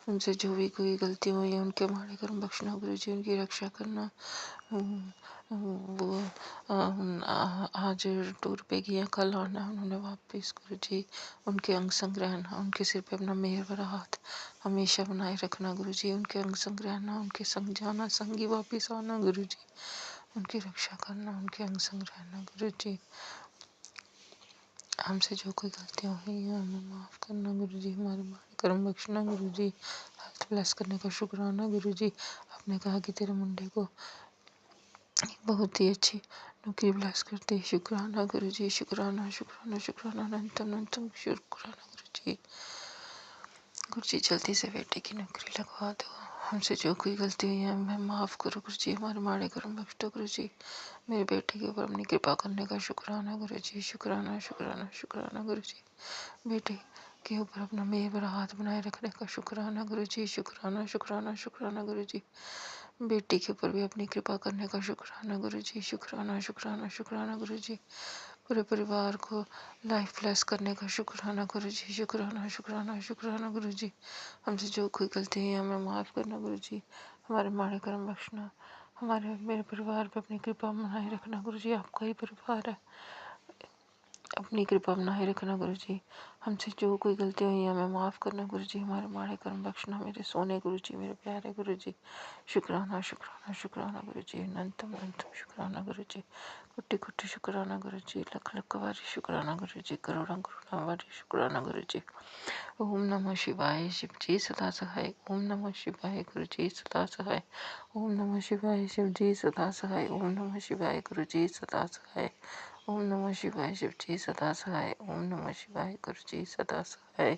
S9: उनसे जो भी कोई गलती हुई है उनके माड़े कर्म बख्शना। गुरुजी उनकी रक्षा करना। वो आज टूर पे गए, कल आना है उन्होंने वापस। गुरुजी उनके अंग संग रहना, उनके सिर पे अपना मेहर भरा हाथ हमेशा बनाए रखना। गुरुजी उनके अंग संग रहना, उनके संग जाना, संग ही वापस आना। गुरुजी उनकी रक्षा करना, उनके अंग संग रहना। गुरुजी हमसे जो कोई गलतियाँ हुई हैं हमें माफ़ करना। गुरुजी हमारे माड़े कर्म बख्शना। गुरुजी हेल्थ ब्लेस करने का शुक्राना। गुरुजी आपने कहा कि तेरे मुंडे को बहुत ही अच्छी नौकरी ब्लेस करते। शुक्राना गुरुजी, शुक्राना शुक्राना शुक्राना, अनंतम अनंतम शुक्राना। गुरुजी गुरुजी जल्दी से बेटे की नौकरी लगवा दो, हमसे जो कोई गलती हुई है हमें माफ़ करो। गुरुजी हमारे माड़े कर्म बख्श दो। गुरुजी मेरे बेटे के ऊपर अपनी कृपा करने का शुक्राना। गुरुजी शुक्राना शुक्राना शुक्राना। गुरुजी बेटे के ऊपर अपना मेहर भरा हाथ बनाए रखने का शुक्राना। गुरुजी शुक्राना शुक्राना शुक्राना। गुरुजी बेटी के ऊपर भी अपनी कृपा करने का शुक्राना गुरुजी, शुक्राना शुक्राना शुक्राना गुरुजी। पूरे परिवार को लाइफ ब्लेस करने का शुक्राना गुरुजी, शुक्राना शुक्राना शुक्राना गुरुजी। हमसे जो कोई गलती है हमें माफ़ करना गुरुजी, हमारे माड़े कर्म बख्शना, हमारे मेरे परिवार पे अपनी कृपा बनाए रखना गुरुजी। आपका ही परिवार है, अपनी कृपा बनाए रखना गुरुजी। हमसे जो कोई गलती हुई है हमें माफ़ करना गुरुजी, हमारे माड़े कर्म बख्शना, मेरे सोने गुरुजी, मेरे प्यारे गुरुजी। शुक्राना शुक्राना शुक्राना गुरुजी, अनंतम अनंतम शुक्राना गुरुजी, कोटि कोटि शुक्राना गुरुजी, लख लख वारी शुक्राना गुरुजी, करोड़ों करोड़ों वारी शुक्राना गुरुजी। ओम नमः शिवाय, शिव जी सदा सहाय। ओम नमः शिवाय, गुरु जी सदा सहाय। ओम नमः शिवाय, शिव जी सदा सहाय। ओम नमः शिवाय, गुरु जी सदा सहाय। ओम नमः शिवाय, शिव जी सदा सहाय। ओम नमः शिवाय, गुरु जी सदा सहाय।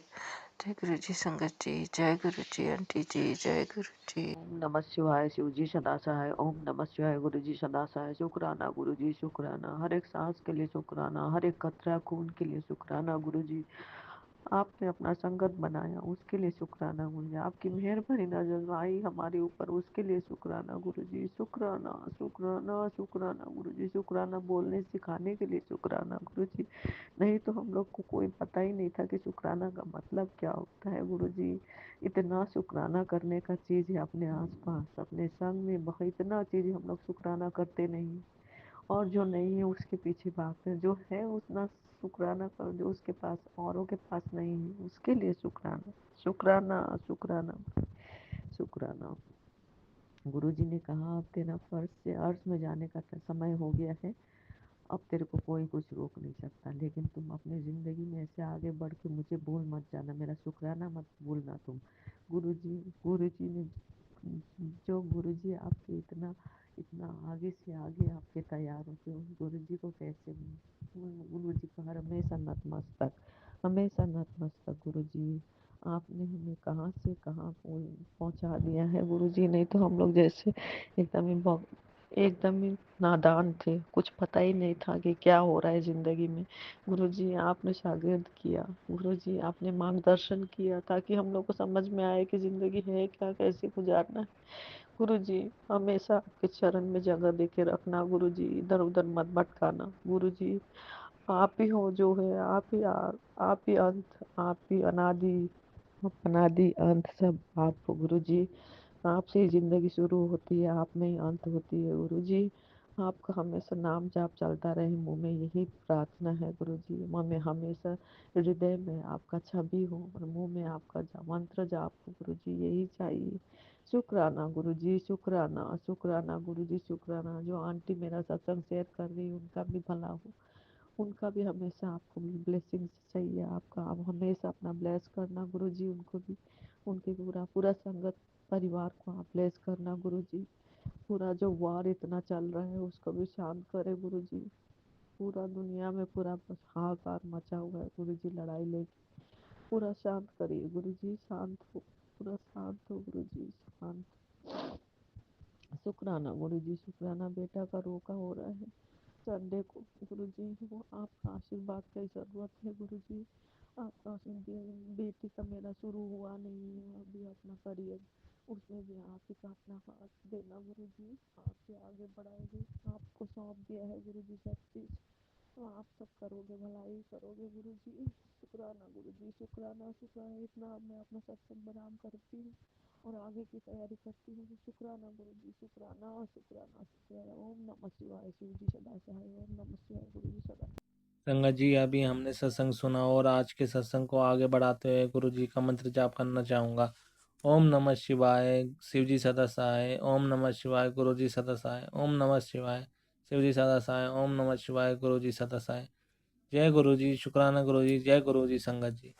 S9: जय गुरु जी संगत जी, जय गुरु जी आंटी जी, जय गुरु जी।
S10: ओम नमः शिवाय, शिव जी सदा सहाय। ओम नमः शिवाय, गुरु जी सदा सहाय। शुक्राना गुरु जी, शुक्राना हर एक सांस के लिए, शुक्राना हर एक कतरा खून के लिए, शुक्राना गुरु जी। आपने अपना संगत बनाया उसके लिए शुक्राना गुरु जी। आपकी मेहरबानी नजर आई हमारे ऊपर उसके लिए शुक्राना गुरु जी। शुक्राना शुक्राना शुक्राना गुरु जी। शुक्राना बोलने सिखाने के लिए शुक्राना गुरु जी। नहीं तो हम लोग को कोई पता ही नहीं था कि शुक्राना का मतलब क्या होता है गुरु जी। इतना शुक्राना करने का चीज़ है अपने आसपास अपने संग में, बहुत इतना चीज़ हम लोग शुक्राना करते नहीं, और जो नहीं है उसके पीछे भागते हैं। जो है उतना शुक्राना करो, जो उसके पास औरों के पास नहीं है उसके लिए शुक्राना शुक्राना शुक्राना शुक्राना। गुरु जी ने कहा अब तेरा फर्श से अर्श में जाने का समय हो गया है, अब तेरे को कोई कुछ रोक नहीं सकता, लेकिन तुम अपनी ज़िंदगी में ऐसे आगे बढ़ के मुझे भूल मत जाना, मेरा शुक्राना मत भूलना तुम। गुरु जी ने जो गुरु जी आपके इतना इतना आगे से आगे आपके तैयार होते हो, गुरु जी को कैसे गुरु जी का हमेशा नतमस्तक गुरु जी। आपने हमें कहाँ से कहाँ पहुँचा दिया है गुरु जी। नहीं तो हम लोग जैसे एकदम ही एकदम ही नादान थे, कुछ पता ही नहीं था कि क्या हो रहा है ज़िंदगी में। गुरुजी आपने शागिर्द किया, गुरुजी आपने मार्गदर्शन किया ताकि हम लोग को समझ में आए कि ज़िंदगी है क्या, कैसे गुजारना है। गुरुजी हमेशा आपके चरण में जगह देके रखना गुरुजी, इधर उधर मत भटकाना गुरुजी। आप ही हो जो है, आप ही अंत, आप ही अनादि अनादि अंत, सब आप हो गुरुजी। आपसे ही ज़िंदगी शुरू होती है, आप में ही अंत होती है गुरुजी। आपका हमेशा नाम जाप चलता रहे मुँह में, यही प्रार्थना है गुरुजी। मन में हमेशा हृदय में आपका छवि हो और मुँह में आपका मंत्र जाप हो गुरुजी, यही चाहिए। शुक्राना गुरुजी, शुक्राना शुक्राना गुरुजी, शुक्राना। जो आंटी मेरा सत्संग शेयर कर रही है उनका भी भला हो, उनका भी हमेशा आपको भी ब्लेसिंग्स चाहिए आपका। आप हमेशा अपना ब्लेस करना गुरुजी, उनको भी, उनके पूरा पूरा संगत परिवार को आप ब्लेस करना गुरुजी। पूरा जो वार इतना चल रहा है उसको भी शांत करे गुरुजी। पूरा दुनिया में पूरा हाहाकार मचा हुआ है गुरुजी, लड़ाई लेके पूरा शांत करिए गुरुजी, शांत हो, पूरा शांत हो गुरुजी, शांत। शुक्राना गुरुजी, शुक्राना बेटा का रोका हो रहा है संडे को गुरुजी, वो आपका आशीर्वाद की ज़रूरत है गुरुजी। आपका बेटी का मेरा शुरू हुआ नहीं है अभी अपना करियर, उसमें भी आप ही का अपना हाथ देना गुरुजी, आप ही आगे बढ़ाएंगे, आपको सौंप दिया है गुरुजी सब चीज़, तो आप सब करोगे, भलाई करोगे गुरुजी। शुक्राना गुरुजी, शुक्राना शुक्राना। इतना अब मैं अपना सत्संग बराम करती हूँ और आगे की तैयारी करती हूँ। शुक्राना गुरुजी, शुक्राना शुक्राना शुक्राना। ओम नमः शिवाय, शिव जी सदा सहाय। ओम नमः शिवाय, गुरु जी सदा।
S1: संगत जी अभी हमने सत्संग सुना और आज के सत्संग को आगे बढ़ाते हुए गुरु जी का मंत्र जाप करना चाहूँगा। ओम नमः शिवाय, शिव जी सदा सहाय। ओम नमः शिवाय, गुरु जी सदा सहाय। ओम नमः शिवाय, शिव जी सदा सहाय। ओम नमः शिवाय, गुरु जी सदा सहाय। जय गुरु जी, शुक्राना गुरु जी, जय गुरु जी संगत जी।